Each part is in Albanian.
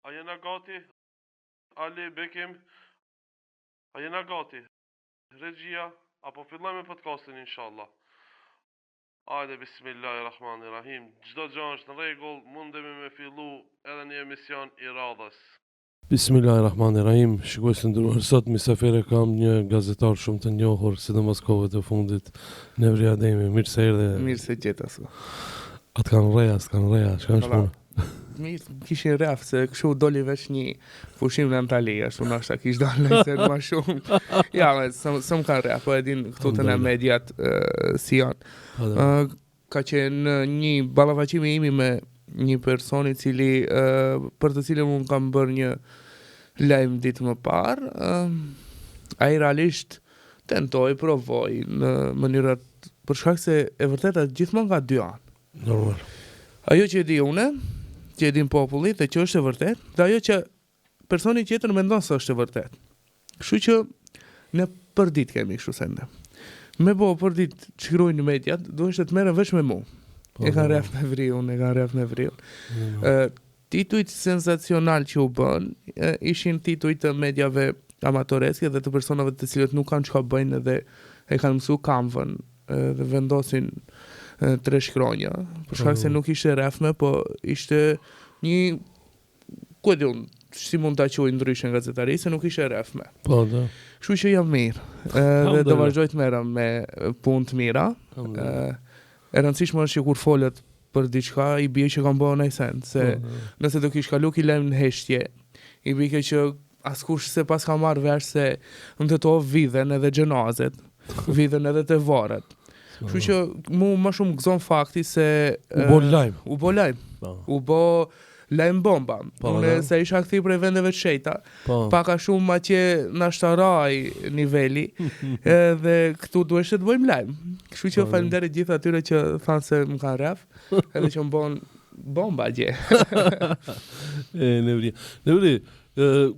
A jena gati? Ali, Bekim? A jena gati? Regjia? Apo fillojmë podcastin, inshallah. Hajde, bismillahirrahmanirrahim. Çdo gjë është në rregull, mundemi me fillu edhe një emision i radhës. Bismillahirrahmanirrahim. Shikues të nderuar, sot mysafire kam një gazetar shumë të njohur, sidomos kohëve të fundit, Nevri Ademi. Mirë se erdhe. Mirë se gjeta su. Atë kanë reja, shkanë shpunë. Mirë, kishin rraf se kështu doli veç një fushim në Antali, ashtu nashta kish dalë se më shumë. Ja, s'm kanë rraf, po e din këtu të në mediat si janë. Ka qenë një ballafaqimi imi me një person i cili për të cilën unë kam bërë një lajm ditë më parë. Ai realisht tentoi, provoi në mënyrat për shkak se e vërteta gjithmonë ka dy anë. Normal. Ajo që e di une, që e din populli dhe që është e vërtet, dhe ajo që personi tjetër mendon se është e vërtet. Kështu që ne për ditë kemi kështu sende. Me po për ditë shkruaj në mediat, duhet të merrem veç me mu. E kanë rraf me vriun. Titujt sensacional që u bën, ishin titujt të mediave amatoreske dhe të personave të cilët nuk kanë çka bëjnë dhe e kanë mësuar Canvën dhe vendosin 3 shkronja, për shkak se nuk ishte rrafme, po ishte një, ku e di unë, si mund ta quaj ndryshe në gazetari, se nuk ishte rrafme. Po, da. Kështu që jam mirë, dhe do vazhdoj të merrem me punë të mira. E rëndësishme është që kur folet për diçka, i bie që kam bërë sen, se nëse do kish kalu ki lajm në heshtje, i bie që askush se pas ka marrë vesh se në të to vidhen edhe gjenazet, vidhen edhe të varet. Kështu që mu më shumë gëzon fakti se u bo lajm. U bo lajm bomba. Unë se isha kthi prej vendeve të shejta. Paka shumë atje na shtaraj niveli dhe këtu duhet të bëjmë lajm. Kështu që faleminderit gjithë atyre që thanë se më kanë rraf, edhe që më bon bomba atje. Nevri,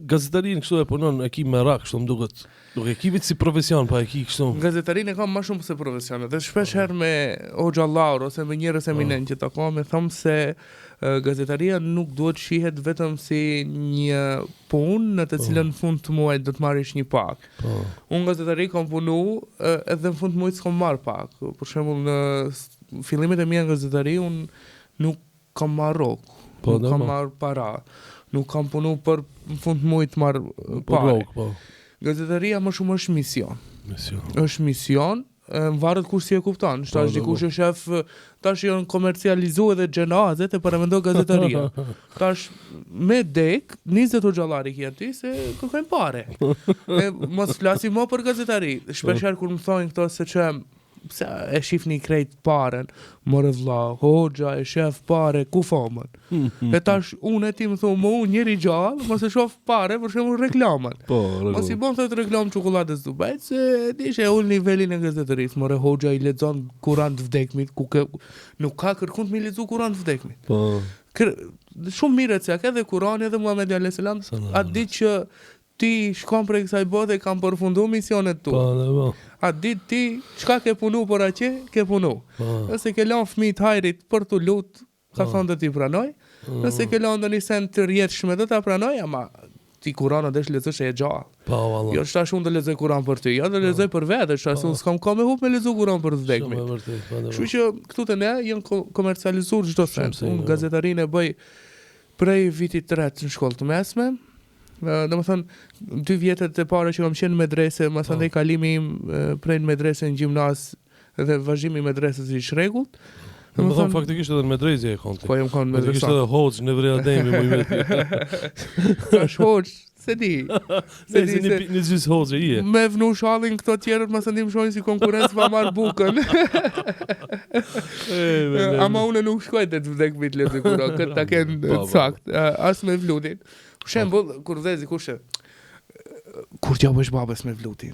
gazetarin kështu e punon ekip me rak, kështu më duket. Nuk e kipit si profesion, pa e ki kështu. Gazetarin e kam më shumë se profesion. Dhe shpesh herë me Hoxha Laur ose me njerëz eminent që takon, me them se gazetaria nuk duhet shihet vetëm si një punë në të cilën në fund të muajit do të marrësh një pak. Unë gazetari kam punu edhe në fund të muajit s'kam marrë pak. Për shembull në fillimet e mia në gazetari unë nuk kam marrë rok, nuk kam marrë para, nuk kam punu për në fund të muajit të marrë parë. Gazetaria më shumë është mision. Është mision, varet kush si e kupton. Tash dikush është shef, tash janë komercializuar edhe xhenazet e paramendon gazetaria. Tash me dek 20 xhallari kia ti se kërkojnë pare. Mos flasim më për gazetari. Shpesh herë kur më thonë këto se çem pse e shifni krejt paren, more vlla, Hoxha e shef pare, ku famën. E tash unë e ti më thonë, unë njeri gjallë, mos e shof pare, për shembull reklamat. Mos i bën thot reklam çokoladës Dubajt, se dishe ul nivelin e gazetërisë, more Hoxha i lexon Kur'an të vdekmit, nuk ka kërkun të mi lexu Kur'an të vdekmit. Shumë mirë se ka edhe Kur'ani edhe Muhamedi alayhis salam, atë ditë që ti shkon për kësaj bote kam përfundu misionet tu. A ditë ti, çka ke punu për atje, ke punu. Nëse ke lanë fëmijët hajrit për të lutë, ka thonë do t'i pranoj. Nëse ke lanë ndonjë send të rjetshme do ta pranoj, ama ti Kur'anin desh lexosh e gjallë. Jo shtash unë do lexoj Kur'an për ty, jo do lexoj për vete, shtash unë s'kam kohë me hub me lexu Kur'an për të vdekmit. Kështu që këtu te ne janë komercializuar çdo send. Unë gazetarinë e bëj prej vitit të tretë në shkollë të mesme. Dhe më thënë, 2 vjetët e pare që kam qenë në medrese, më thënë dhe kalimi im prej në medrese në gjimnas dhe vazhdimi i medresës i shregut. Dhe më thënë, faktikisht edhe në medrese e konti. Po jem konë medresa. Faktikisht edhe Hoxh, Nevri Ademi, më i veti. Është Hoxh, se di. Se një gjys Hoxh e ije. Me vnu shalin këto tjerët, më thënë dim shojnë si konkurencë pa marë bukën. Ama une nuk shkoj të vdekmit lezë kura, këtë ta kenë sakt, as me vlutin. Për shembull, kur vdezi kushe, kur t'ja bësh babes me vluti,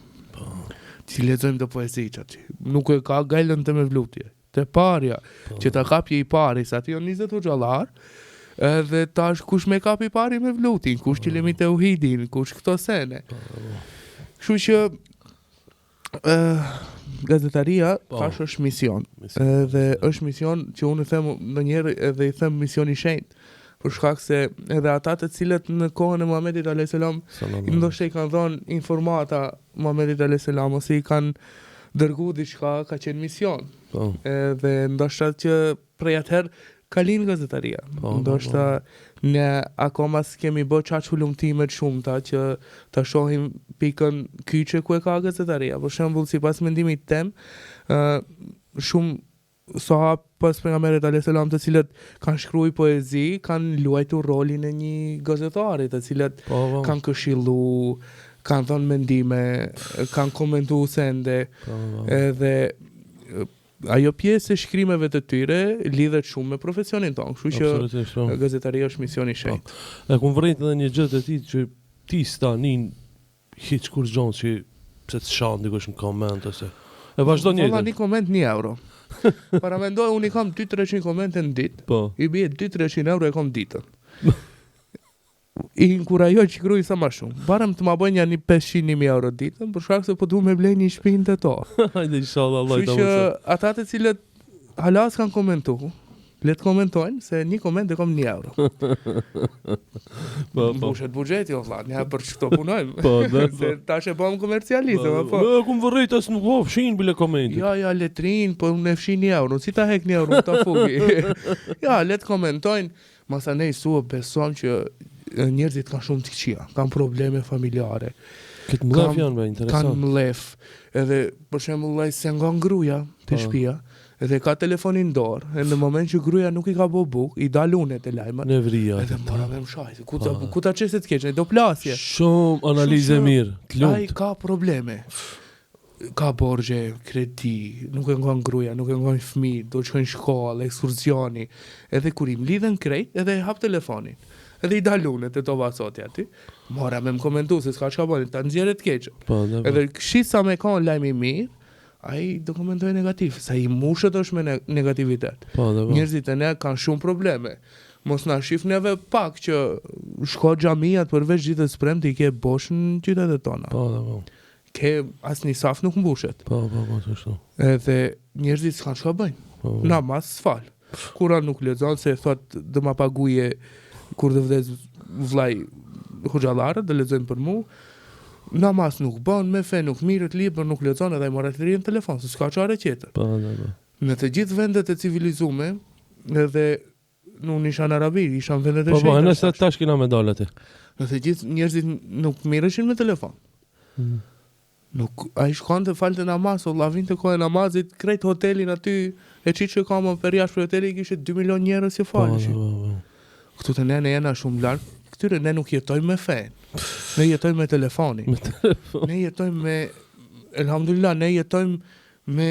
ti lexojmë të poezi qati, nuk e ka gajlën të me vlutje, të parja, që ta kapje i pari, sa ti janë 20 xhallar, edhe tash kush me kapi pari me vlutin, kush që lemi të uhidin, kush këto sene. Kështu që gazetaria tash është mision, dhe është mision që unë them ndonjëherë edhe i them mision i shenjtë. për shkak se edhe ata të cilët në kohën e Muhamedit alayhis salam ndoshta i kanë dhënë informata Muhamedit alayhis salam ose i kanë dërgu diçka, ka qenë mision. Dhe ndoshta që prej atëherë ka lind gazetaria. Ndoshta ne akoma s'kemi bë çaq hulumtime të shumta që ta shohim pikën kyçe ku e ka gazetaria. Për shembull, sipas mendimit tem, shumë sahab pas pejgamberit alayhis salam të cilët kanë shkruaj poezi, kanë luajtur rolin e një gazetari, të cilët kanë këshillu, kanë dhënë mendime, kanë komentuar sende, edhe ajo pjesë e shkrimeve të tyre lidhet shumë me profesionin tonë, kështu që gazetaria është misioni i shenjtë. E kum vërejt edhe një gjë të ti që ti stanin hiç kur gjon që pse të shan dikush në koment ose e vazhdon njëjtën. Një koment 1 euro. Para mendoj unë i kam 200-300 komente në ditë. I bie 200-300 euro e kam ditën. I inkurajoj që kruj sa ma shumë. Barem të ma bëjnë një 500.000 euro ditën, për shkak se po du me blej një shpinë të to. Hajde, inshallah, Allah i ta mundësoj. Që ata të cilët halas kanë komentu, le të komentojnë se një koment e kom 1 euro. Mbushet buxheti, o vlla, ne për çto punojmë. Se tash e bëm komercializëm, apo. Ne kum vërejt as nuk fshin bile komenti. Ja, letrin, po unë fshin 1 euro, si ta hek 1 euro ta fugi. Ja, le të komentojnë, masanej su beson që njerëzit kanë shumë të këqija, kanë probleme familjare. Këtë mlef janë me interesant. Kanë mlef, edhe për shembull ai se ngon gruaja te shtëpia, edhe ka telefonin dorë, e në moment që gruaja nuk i ka bë buk, i dalunet e lajma. Nevria. Edhe mora me mshaj, ku ta çese të keq, do plasje. Shumë analizë mirë, të lumt. Ai ka probleme. Ka borxhe, kredi, nuk e ngon gruaja, nuk e ngon fëmijë, do të shkojnë shkollë, ekskursioni. Edhe kur i mlidhen krejt, edhe hap telefonin. Edhe i dalunet e to vasoti aty. Mora me më komentu se s'ka çka bëni, ta nxjerrë të keq. Edhe këshit sa me kanë lajm i mirë, ai do komentoj negativ, sa i mushët është me negativitet. Njerëzit e ne kanë shumë probleme. Mos na shif neve pak që shko xhamiat përveç ditës premte i ke bosh në qytetet tona. Ke asnjë saf nuk mbushet. Ashtu. Edhe njerëzit s'kan çka bëjnë. Namaz s'fal. Kur'an nuk lexon se thot do ma paguje kur të vdes vllai hoxhallarët, do lexojnë për mu. Namaz nuk bën, me fe nuk mirët, libër nuk lexon, edhe ai mora të rinë telefon, se s'ka çfarë tjetër. Në të gjithë vendet e civilizume, edhe nuk isha në Arabi, isha në vendet e shenjta. Nëse tash kena me dalë aty. Në të gjithë njerëzit nuk mirëshin me telefon. Nuk, ai shkon të falte namaz, o lavin të kohë namazit, krejt hotelin aty, e qitë që kam për jashtë për hoteli, kishte 2 milion njerëz që faleshin. Këtu të ne jena shumë larg, këtyre ne nuk jetojmë me fen. Ne jetojmë me telefonin. Ne jetojmë me, elhamdulillah, ne jetojmë me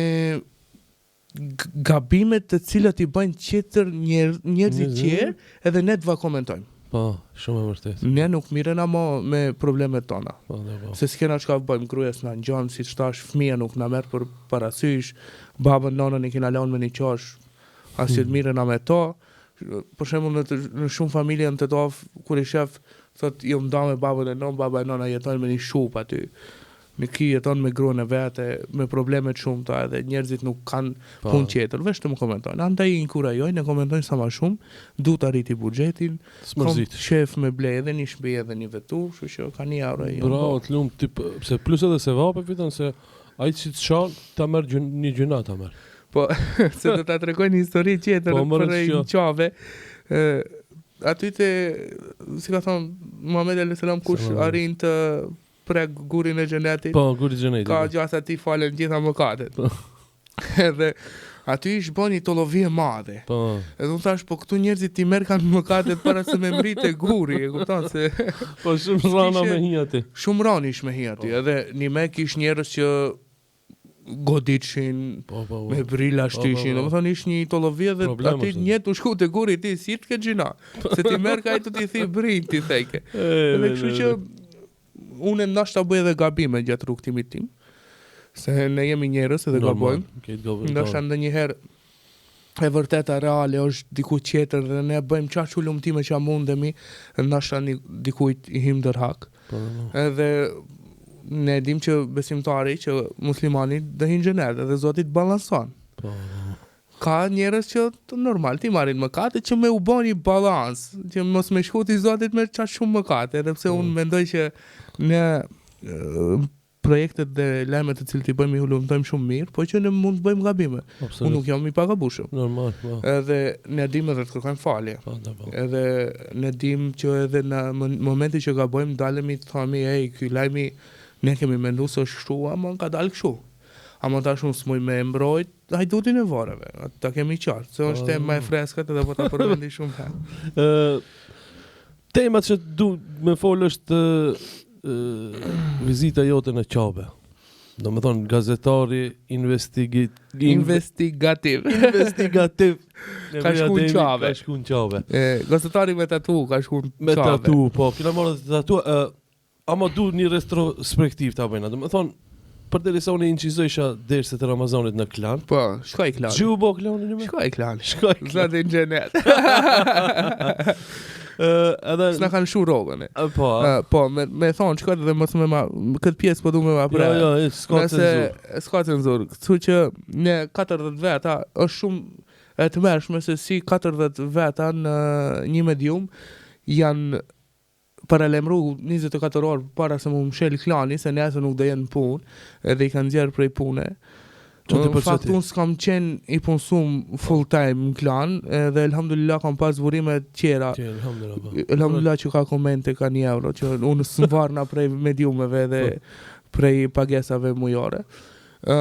gabimet të cilat i bëjnë tjetër njerëzit tjerë, edhe ne të va komentojmë. Shumë e vërtet. Ne nuk mirena mo me problemet tona. Se s'kena çka bëjmë, gruaja s'na ngjon, siç thash, fëmia nuk na merr për parasysh, babën nonën i kena lënë me një qosh, as që të mirena me to. Për shembull në shumë familje të to kur i shef thot jo nda me babën e non, baba e nona jetojnë me një shup aty. Në ki jeton me gruan e vete, me probleme të shumta, edhe njerëzit nuk kanë punë tjetër, veç të më komentojnë. Andaj i inkurajojnë, e komentojnë sa më shumë, du të arriti buxhetin, kom shef me blej edhe një shtëpi edhe një vetur, kështu që ka 1 euro. Bravo, të lumt, pse plus edhe se vape fiton se ai që të shan ta merr një gjuna ta merr. Po, se do ta tregoj një histori tjetër për një qave. Aty te, si ka thonë Muhamedi alayhis salam, kush arrin të prek gurin e xhenetit. Po, guri i xhenetit. Ka gjasa ti falen gjitha mëkatet. Edhe aty ish bën një tollovi e madhe. Edhe unë thash, po këtu njerëzit ti merr kanë mëkatet para se me mritë guri, e kupton se po shumë rana me hi aty. Shumë rani ish me hi aty. Edhe një me kish njerëz që goditshin, me brila shtishin, domethënë ish një tollovi dhe aty njet u shku te guri ti si të ke xhina. Se ti merr kaj të ti thi brin ti theke. Edhe kështu që unë ndoshta bëj edhe gabime gjatë rrugtimit tim, se ne jemi njerëz edhe gabojmë. Ndoshta ndonjëherë e vërteta reale është diku tjetër dhe ne bëjmë çaq ulumtime që mundemi, ndoshta dikujt i him dërhak. Edhe ne dim që besimtari, që muslimani do hin xhenet, edhe Zoti të balanson. ka njerëz që normal ti marrin mëkate që me u bë një balans, që mos me shku ti Zotit me çaq shumë mëkate, edhe pse unë mendoj që në projektet dhe lajmet të cilët i bëjmë i hulumtojmë shumë mirë, po që ne mund të bëjmë gabime. Unë nuk jam i pagabushëm. Normal, po. Edhe ne dim edhe të kërkojmë falje. Po. Edhe ne dim që edhe në momenti që gabojmë dalemi të themi, ky lajmi ne kemi menduar se është kështu, ama ka dalë kështu. Ama tash unë s'muj me mbrojt hajdutin e vareve. Ta kemi qartë, se është tema e freskët edhe po ta përmendi shumë herë. Temat që du me folë është vizita jote në Qabe. Do me thonë gazetari Investigativ. Ka shku në Qabe. Ka shku në Qabe. Gazetari me tatu ka shku në Qabe. Me tatu, po. Kina marrë të tatu, ama du një retrospektiv të bëjna. Do me thonë, për deri sa unë incizojsha derset e Ramazanit në klan. Po, shkoj klan. Gju bo klanin e me? Shkoj klan. Shkoj në xhenet. S'na kanë shu rogën e. Po. Po, me thonë, shkoj dhe mos me ma, këtë pjesë po du me ma pre. Jo, s'ka cenzur. S'ka cenzur. Kështu që ne 40 veta është shumë e të mërshme se si 40 veta në një medium janë paralemru 24 orë para se mu mshel klani, se nesër nuk do jenë punë edhe i kanë zjerë prej pune. Në fakt unë s'kam qenë i punsum full time në klan edhe elhamdulillah kam pas zburime tjera. Elhamdulillah që ka komente ka €1 që unë s'mvarna prej mediumeve dhe prej pagesave mujore.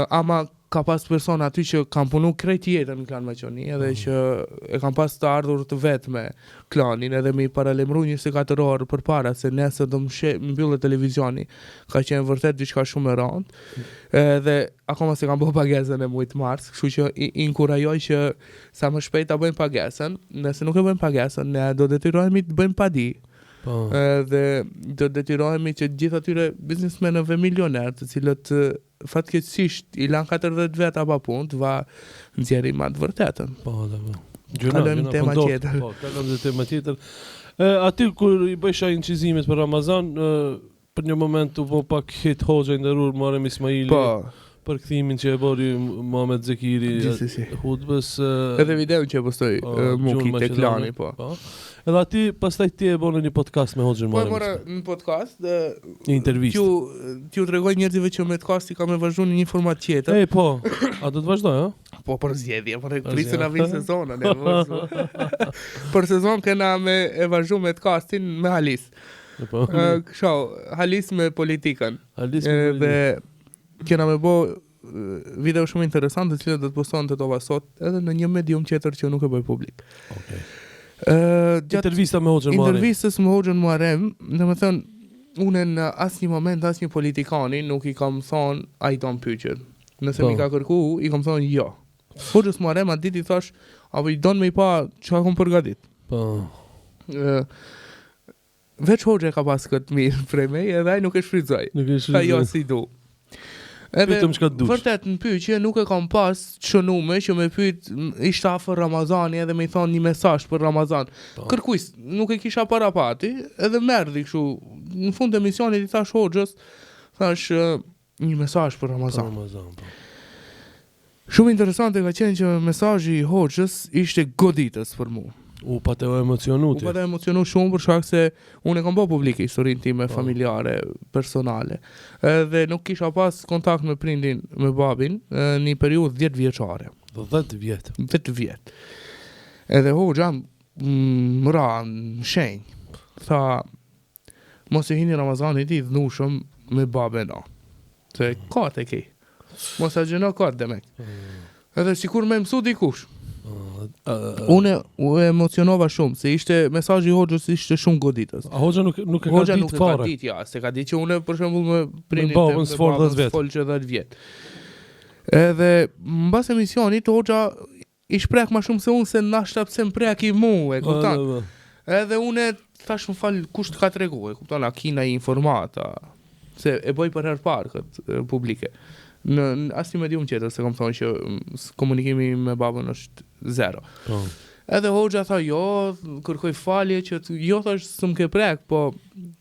Ama ka pas persona aty që kam punu krejt jetën në klan Maqoni edhe që e kam pas të ardhur të vetë me klanin edhe me i paralemru 24 orë për para se nesër do mbyllet televizioni ka qenë vërtet diçka shumë e rëndë edhe akoma se kam bërë pagesën e mujt mars, kështu që i inkurajoj që sa më shpejt ta bëjmë pagesën, nëse nuk e bëjmë pagesën ne do detyrohemi të bëjmë padi. Dhe do detyrohemi që gjithë atyre biznesmenëve milioner të cilët fatkeqësisht i lanë 40 veta pa punë të va nxjerrim atë vërtetën. Po. Kalojmë tema tjetër. Po, kalojmë tema tjetër. Aty kur i bësha incizimet për Ramazan, për një moment u bë pak hit hoxha i nderuar Muharrem Ismaili. Po. Për kthimin që e bëri Muhamet Zekiri hutbës. Edhe videon që e postoi Muki te klani, po. Edhe aty pastaj ti e bënë një podcast me Hoxhën Muharrem. Po mora në podcast një intervistë. T'ju tregoj njerëzve që me podcast i kam e vazhduar në një format tjetër. Po. A do të vazhdoj, ha? Po për zgjedhje, për prisën na vjen sezonën, për sezon kena me e vazhduar me podcastin me Halis. Po. Kështu, Halis me politikën. Dhe kena me bo video shumë interesant të cilët do të postohen të tova sot edhe në një medium tjetër që nuk e bëj publik. Okej. Intervista me Hoxhën Muharrem. Intervistës me Hoxhën Muharrem, domethënë unë në asnjë moment asnjë politikani nuk i kam thonë ai don pyetje. Nëse mi ka kërku, i kam thonë jo. Hoxhës Muharrem atë ditë i thash, apo i don me i pa çka kam përgatit. Po. Veç Hoxha ka pas këtë mirë prej me edhe ai nuk e shfrytëzoi. Ka jo si du. Edhe vërtet në pyetje nuk e kam pas çënume që me pyet ishte afër Ramazani edhe me i thon një mesazh për Ramazan. Kërkuj, nuk e kisha para pati, edhe merdhi kështu. Në fund të emisionit i thash Hoxhës, thash një mesazh për Ramazan. Shumë interesante ka qenë që mesazhi i Hoxhës ishte goditës për mua. U pa të emocionu shumë për shkak se unë e kam bërë publike historinë time familjare, personale. Dhe nuk kisha pas kontakt me prindin, me babin, në një periudhë 10 vjeçare. 10 vjet. 10 vjet. Edhe Hoxha më ra në shenjë. Tha, mos e hini Ramazanit i dhnushëm me babën no. Se ka të ki. Mos e gjëno ka të demek. Edhe sikur me mësu dikush. Unë u emocionova shumë se ishte mesazhi i Hoxhës ishte shumë goditës. A Hoxha nuk e ka ditë fare. Ka ditë, ja, se ka ditë që unë për shembull me prinin babën sfor 10 vjet. Edhe mbas emisionit Hoxha i shpreh më shumë se unë se nashta pse më prek i mua, e kupton? Edhe unë thash më fal kush të ka treguar, e kupton, a kina informata se e bëj për herë parë këtë publike. Në asnjë medium tjetër se kam thonë që komunikimi me babën është 0. Edhe Hoxha tha jo, kërkoj falje që jo thash s'm ke prek, po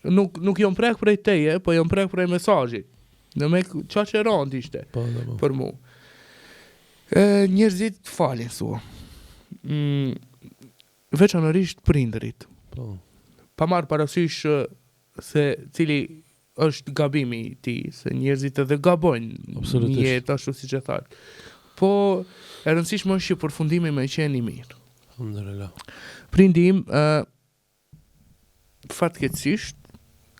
nuk jom prek prej teje, po jom prek prej mesazhit. Në me çfarë rënd ishte për mua. Njerëzit falin thua. Veçanërisht prindërit. Po. Pa marrë parasysh se cili është gabimi i tij, se njerëzit edhe gabojnë Absolutisht. në jetë ashtu siç e thatë. Po e rëndësishme është që përfundimi me qenë i mirë. Alhamdulillah. Prindi im fatkeqësisht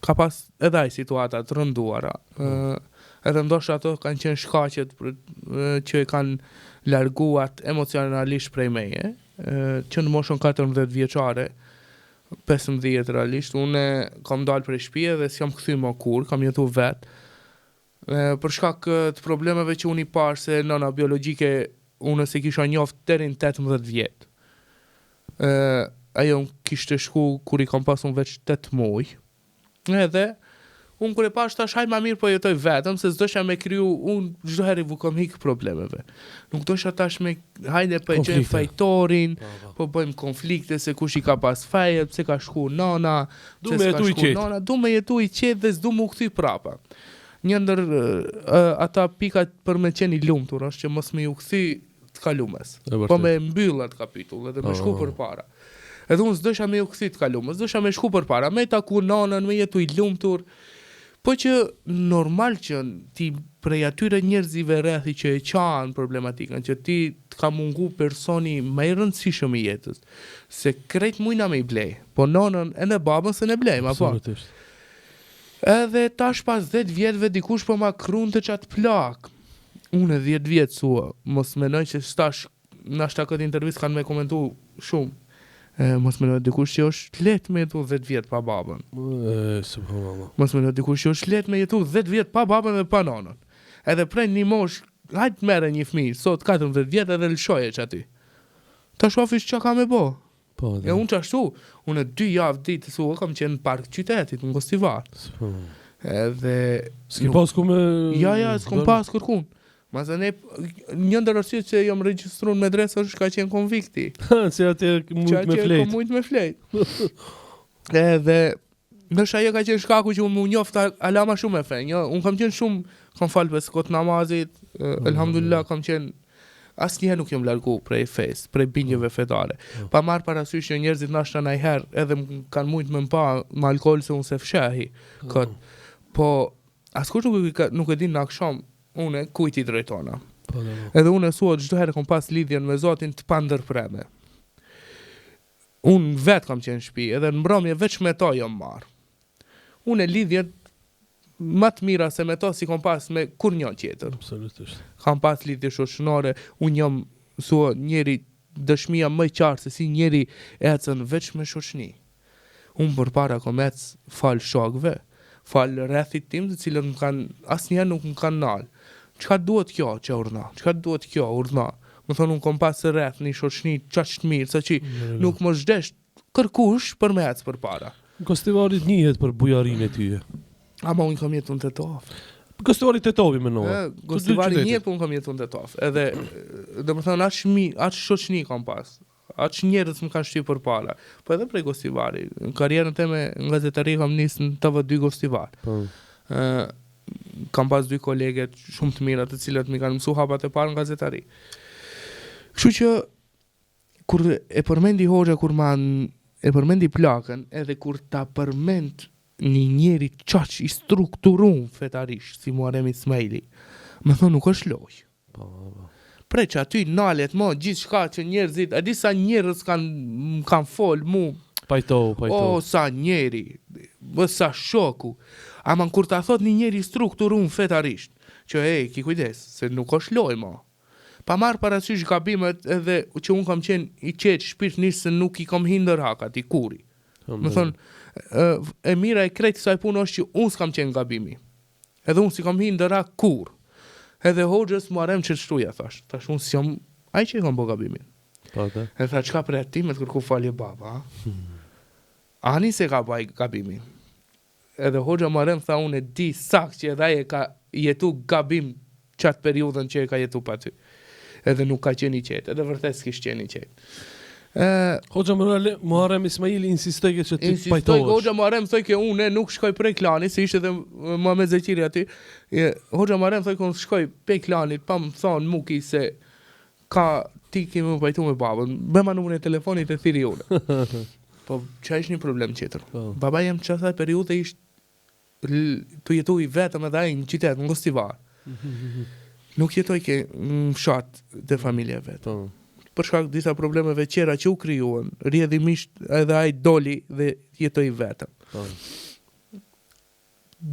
ka pas edhe ai situata të rënduara. Edhe ndoshta ato kanë qenë shkaqet që e kanë larguat emocionalisht prej meje, që në moshën 14 vjeçare, 15 realisht, unë kam dalë prej shtëpie dhe s'jam kthy më kur, kam jetu vet. Për shkak të problemeve që unë i pash se nëna biologjike unë se kisha njoft deri në 18 vjet. Ajo kishte shku kur i kam pasun veç 8 muaj. Edhe unë kur e pash tash haj ma mirë po jetoj vetëm se s'dosha me kriju unë çdo herë vu kam hik problemeve. Nuk dosha tash me hajde po e gjejmë fajtorin, po bëjmë konflikte se kush i ka pas fajet, pse ka shku nana, Du me jetu i qetë. nana, du me jetu i qetë dhe s'du mu kthy prapa. Një ndër ata pikat për me qenë i lumtur është që mos me ju kthy të kalumes. Po me mbyll atë kapitull edhe me shku përpara. Edhe unë s'dosha me ju kthy të kalumes, s'dosha me shku përpara, me taku nanën, me jetu i lumtur. Po që normal që ti prej atyre njerëzive rrethi që e qanë problematikën, që ti të ka mungu personi më i rëndësishëm i jetës, se krejt mujna me i blej, po nonën e në babën se ne blejmë, apo? Absolutisht. Edhe tash pas 10 vjetëve dikush po ma krun të qatë plak. Unë 10 vjetë sua, mos menoj që stash, nashta këtë intervjist kanë me komentu shumë. Mos menoj dikush që është let me jetu 10 vjetë pa babën. Subhanallah. Mos menoj dikush që është let me jetu 10 vjetë pa babën dhe pa nonën. Edhe prej një mosh, hajtë mere një fëmijë, sot 14 vjetë edhe lëshoje që aty. Ta shofish që ka me bo. Po. E unë që ashtu, unë 2 javë ditë sua kam qenë në park qytetit, në Gostivar. Edhe... S'ki pas ku me... Ja, s'kom pas kërkun. Masa ne, një ndër arsyet që jam regjistruar në medresë është ka qenë konvikti. Se atë mujt me flejt. Mujt me flejt. Edhe, nështë ajo ka qenë shkaku që unë mu njofta alama shumë e fe. Unë kam qenë shumë, kam falë për skot namazit, elhamdulillah kam qenë, asë njëherë nuk jam largu prej fes, prej binjeve fetare. Pa marë parasysh që njerëzit nashta najherë edhe kanë mujt me mpa më alkohol se unë se fshehi. Po, askush nuk e din në aksham, une kujt i drejtona. Edhe une suat çdo herë kom pas lidhjen me Zotin të pandërpreme. Unë vetë kam qenë shtëpi, edhe në mbrëmje veç me to jam marr. Unë lidhjet më të mira se me to si kom pas me kur një tjetër. Absolutisht. Kam pas lidhje shoqërore, unë jam njeri dëshmia më e qartë se si njeri ecën veç me shoqni. Unë përpara kom ec fal shokëve, fal rrethit tim të cilët më kanë asnjëherë nuk më kanë nal. Çka duhet kjo që urna? Çka duhet kjo urna? Më thonë unë kom pas rreth një shoqni çaq mirë, saqë nuk më zhdesh kërkush për me ec përpara. Gostivarit njihet për bujarinë e tyje. Ama unë kam jetun Tetov. Gostivarit Tetovi më nove. Gostivari njihet, po unë kam jetun Tetov. Edhe domethënë aq shoqni kam pas. Aq njerëz më kanë shtyr përpara. Po edhe prej Gostivari. Në karrierën time në gazetari kam nisë në TV2 Gostivar. Kam pas 2 koleget shumë të mira të cilët më kanë mësuar hapat e parë në gazetari. Kështu që kur e përmendi hoxha e përmendi plakën, edhe kur ta përmend një njeri qaq i strukturum fetarisht si Muharrem Ismaili, më thonë nuk është lojë. Prej që aty nalet mo gjithë shka që njerëzit, a di sa njerëz kanë fol mu, Pajto. o sa njeri, sa shoku, ama kur ta thot një njeri strukturum fetarisht, që ki kujdes, se nuk është lojë mo. Pa marë parasysh gabimet edhe që unë kam qenë i qetë shpirtnisht se nuk i kam hinder hakat, i kuri. Më thonë, e mira e krejtë kësaj punë është që unë s'kam qenë gabimi. Edhe unë si kam hinder hak kur. Edhe hoxhës Muharrem që shtuja, thash unë si jam, aj që i kam bo gabimin. E tha, qka për e ti me të kërku falje baba, ani se ka baj gabimin. Edhe hoxha Muharrem tha, unë e di sak që edhe e ka jetu gabim qatë periudën që e ka jetu pa ty. Edhe nuk ka qenë i qetë, edhe vërtet s'kish qenë i qetë. Hoxha Muharrem Ismaili insistojke që ti pajtohesh. Insistoj, hoxha Muharrem thoj ke unë nuk shkoj prej klanit, se ishte dhe Muhamet Zeqiri aty. Hoxha Muharrem thoj ke unë shkoj prej klanit, pa më thonë muki se ti kemi më pajtu me babën, bëma numrin e telefonit e thiri unë. Po që ishtë një problem qëtër. Baba jem që asaj periudhe ishtë të jetu i vetëm edhe ai në qytet, në Gostivar. Nuk jetoj ke në fshat të familje vetë. Për shkak disa problemeve qera që u krijuan, rrjedhimisht edhe ai doli dhe jetoi vetëm.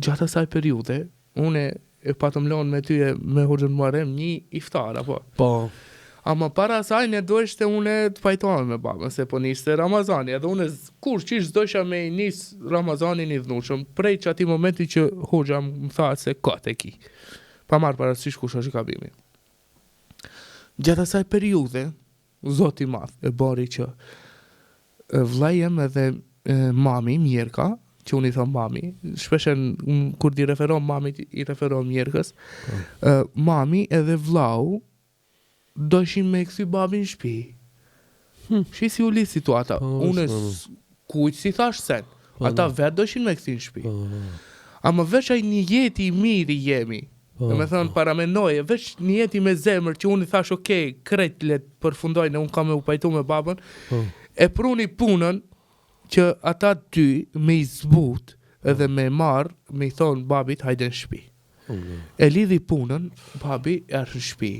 Gjatë asaj periudhe, unë e patëm lënë me ty me Hoxhën Muharrem një iftar apo. Po. Ama para asaj ne doishte unë të pajtohem me babën se po niste Ramazani, edhe unë kur qish dosha me nis Ramazanin i dhunshëm, prej që ati momenti që Hoxha më tha se ka te ki. Pa marrë parasysh kush është gabimi. Gjatë asaj periudhe, Zoti madh e bari që vllai jem edhe mami Mjerka, që unë i thom mami, shpeshen kur di referon mamit i referon Mjerkës, mami edhe vllau dojshin me këthy babin shpi. Shi si u li situata. Unë kujt si thash sen. Ata vetë dojshin me këthy në shpi. Ama veç ai një jeti i mirë i jemi. Dhe me thënë paramenoje, veç një jeti me zemër që unë i thash okej, krejt let përfundojnë, unë kam e u pajtu me babën, e pruni punën që ata dy me i zbut edhe me marë, me i thonë babit hajde në shpi. E lidhi punën, babi erë në shpi.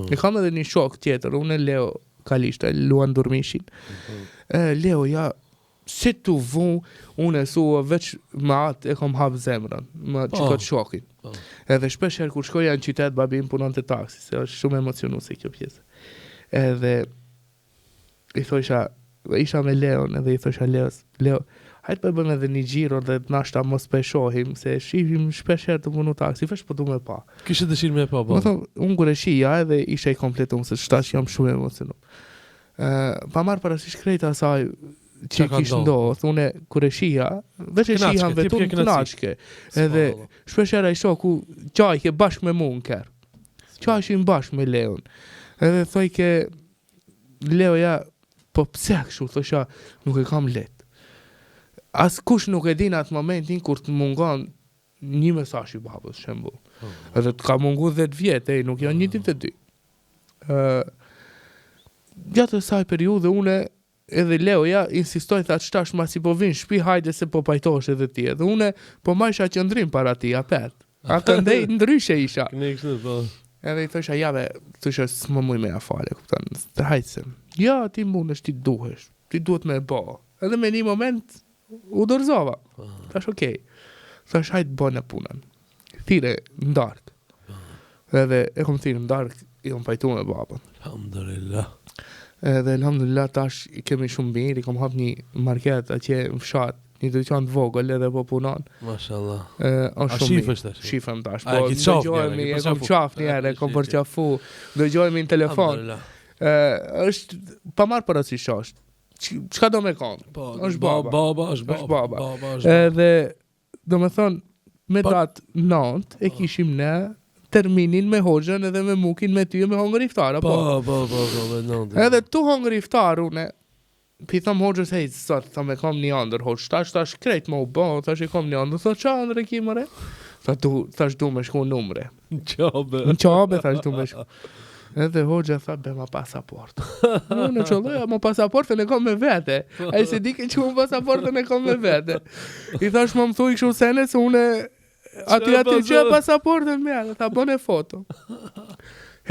E kam edhe një shok tjetër, unë e Leo Kalishta, Luan Durmishin. Leo ja, si të vu, unë e sua veç me atë e kom hapë zemrën, me që këtë shokin. Edhe shpesh herë kur shkoja në qytet, babi im punon të taksi, se është shumë emocionu se kjo pjesë. Edhe i thosha, isha me Leon, edhe i thosha Leo, hajtë për bëjmë edhe një gjiro dhe nashta mos për shohim, se shihim shpesh herë të punu taksi, veç për du me pa. Kishe dëshirë me pa, Më thonë, unë kur e shija edhe isha i kompletum, se shtash jam shumë emocionu. Pa marë parasysh krejta asaj, që kishë ndodhë, une kur e shija, veç e shihan vetëm të nashke, edhe shpeshera i shoku qajke bashkë me mu në kërë, qajshin bashkë me Leon, edhe thoj ke Leo ja, po pse kështu, thosha, nuk e kam let. As kush nuk e din atë momentin kur të mungon një mesash i babës, shembu. Edhe të ka mungu 10 vjetë, nuk janë një ditë e dy. Gjatë saj periudhe, une edhe Leo ja insistoj tha qtash ma si po vinë shpi hajde se po pajtosh edhe ti edhe une po ma isha qëndrim para ti apet a këndej ndryshe isha edhe i thosha jave thosha s'më muj me afale kuptan të hajtëse ja ti mundesh ti duhet me bo edhe me një moment u dorëzova thash okej thash hajt bo në punën thire në dark edhe e kom thire në dark i kom pajtu me babën Alhamdulillah. Edhe alhamdulillah tash kemi shumë mirë, i kom hap një market atje në fshat, një dyqan të vogël edhe po punon. Mashallah. Është shumë shifësh tash? Shifëm tash, A, po e ki qaf dëgjojemi, njëre, e kom qaf njëre, kom përqafu, dëgjojemi në telefon. Është, pa marë parasysh është, çka do me konë? Është baba. Baba, është baba. Edhe, do me thonë, me datë 9 e kishim ne, terminin me Hoxhën edhe me Mukin me ty me hongër iftar, apo? Po, Edhe tu hongër iftar, une, pi thëm Hoxhës, hej, sot, thëm e kom një andër, Hoxhë, tash krejt më u bo, tash e kom një andër, thë qa andër e ki mëre? Thash du me shku numre. Në qabe, thash du me shku. Edhe Hoxha tha, be ma pasaport. Unë qëlloja, ma pasaportën e kom me vete. A i se di ke që ma pasaportën e kom me vete. I thash më thuj këshu sene, se une Ati që pasaportën me anë, tha bën e foto.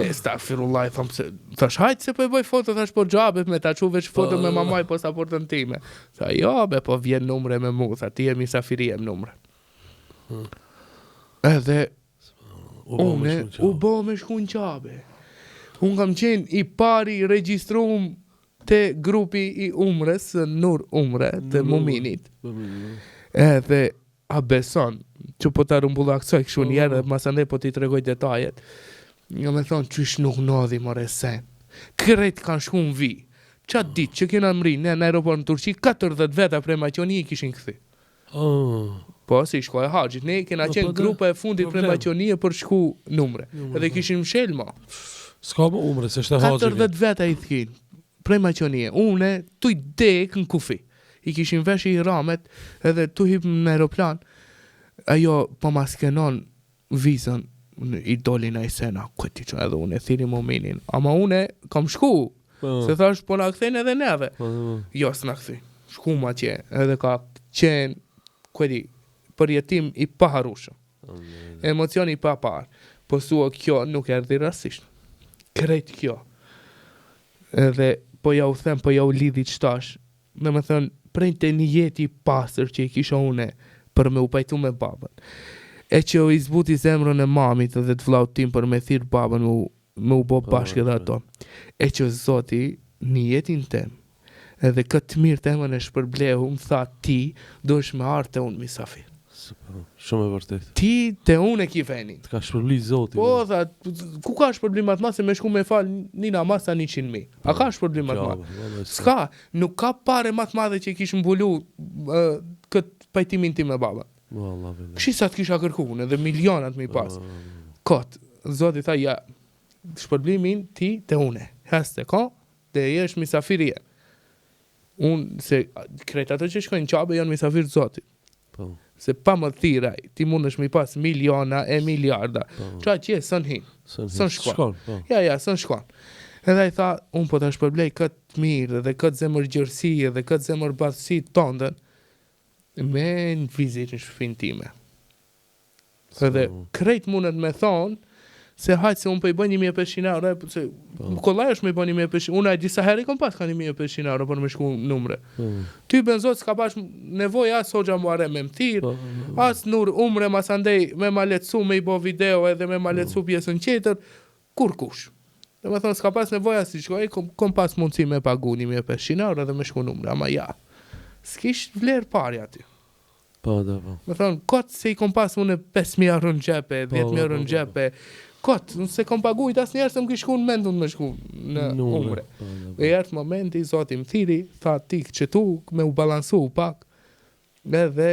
Astaghfirullah, thash hajtë se po e bëj foto, thash po gjabet me ta që veç foto me mamaj pasaportën time. Tha jo, be po vjen numre me mu, tha ti e misafiri e më numre. Edhe, u bo me shku në qabe. Unë kam qenë i pari registrum të grupi i umres, Nur Umre, të Muminit. Edhe, a beson, që po ta rumbulla kësoj këshu njerë, masande po ti tregoj detajet. Jo me thonë, qysh nuk nodhi more sen. Kret kanë shku në vi. Qatë ditë që kena mri në aeroport në Turqi, 40 veta prej Maqoni i kishin këthi. Po, si shkoj haqit. Ne kena qenë grupa e fundit prej Maqoni për shku numre. Edhe kishin mshel ma. Ska më umre, se shte haqit. 40 veta i thkin prej Maqoni. Une, tu i dek në kufi. I kishin vesh i ramet, edhe tu hip në aeroplan, ajo po ma skenon vizën, i dolin ai sena, këti që edhe unë e thiri mominin. Ama unë kam shku, se thash po na kthejnë edhe neve. Jo, s'na kthej. Shku ma atje, edhe ka qenë, këti, përjetim i paharushëm. Emocioni i papar. Po sua kjo nuk erdhi rastisht. Krejt kjo. Edhe po ja u them, po ja u lidhi qtash. Dhe me thënë, prej të një jeti pasër që i kisha une për me u pajtu me babën. E që u izbuti zemrën e mamit dhe të vllaut tim për me thirë babën me u bo bashkë edhe ato. E që Zoti një jetin tem edhe këtë mirë temën e shpërblehu më tha ti do është me artë të unë misafir. Shumë e vërtet. Ti te unë e ki venin. Të ka shpërbli Zoti. Po, tha, ku ka shpërblim atë masë me shku me falë një namaz sa 100.000? A ka shpërblim atë masë? S'ka, nuk ka pare matë madhe që i kishë mbulu këtë pajtimin ti me baba. Këshisa të kisha kërkun edhe milionat me i pas. Kotë, Zoti tha, ja, shpërblimin ti te une. Heste ka, dhe jesh misafirje. Unë, se krejt ato që shkojnë qabe janë misafir Zotit. Se pa më thiraj, ti mund është mi pas miliona e miliarda. Qa që sën hin, sën shkon. Ja, sën shkon. Edhe i tha, unë po të shpërblej këtë mirë dhe këtë zemër gjërësi dhe këtë zemër bathësi tondën me në vizit në shpin time. Edhe krejt mundet me thonë se hajtë se unë po i bëj 1.500 euro, se kollaj është me i bëj 1.500, unë e disa herë i kom pas ka 1.500 euro për me shku numre. Ty benzot s'ka bash nevoj as hoxha muare me mtirë, as nur umre mas andej me ma letësu me i bo video edhe me ma letësu pjesën qeter, kur kush. Dhe me thonë s'ka pas nevoj as i shkoj, kom pas mundësi me pagu 1.500 euro dhe me shku numre, ama ja, s'kish vlerë pari aty. Me thonë, kotë se i kom pas unë 5.000 euro në gjepe, 10.000 euro në gjepe, kotë, se kom pagujt asë njerë se më kishku në mendun me shku në umre. E jertë momenti, Zoti më thiri, tha ti që tu me u balansu pak, edhe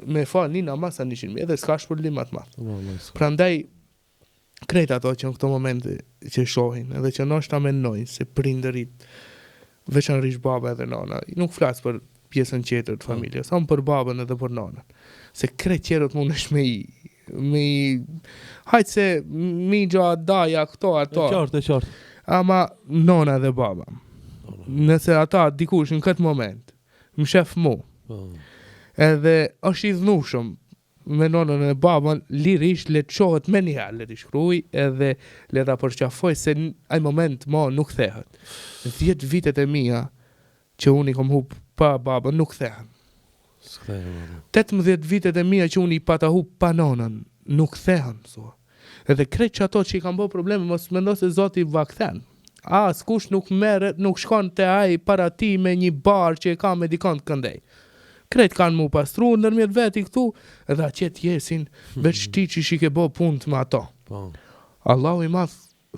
me falë një namaz sa 100.000, edhe s'ka shpërblim atë matë. Prandaj, krejt ato që në këto momente që shohin, edhe që nështë ta menojnë, se prindërit, veçanërisht baba edhe nana, nuk flasë për pjesën qetër të familje, sa më për babën edhe për nanën. Se krejt qerët mund është me hajtë se mi gja daja këto ato. E qartë. Ama nona dhe baba. Nëse ata dikush në këtë moment më shef mu. Edhe është i dhnushëm me nonën e babën, lirisht le të qohet me njëherë, le të shkruj edhe le ta përqafoj se ai moment ma nuk thehet. 10 vitet e mia që unë i kom hub pa babën nuk thehen. 18 vitet e mia që unë i pata hub pa nonën nuk thehen. Edhe krejt që ato që i kam bo probleme mos mendo se Zoti va kthen. As kush nuk merret, nuk shkon te ai para ti me një bar që e ka me dikon të këndej. Krejt kanë mu pastru ndërmjet veti këtu edhe aqet jesin veç ti që shike bo punë me ato. Allahu i madh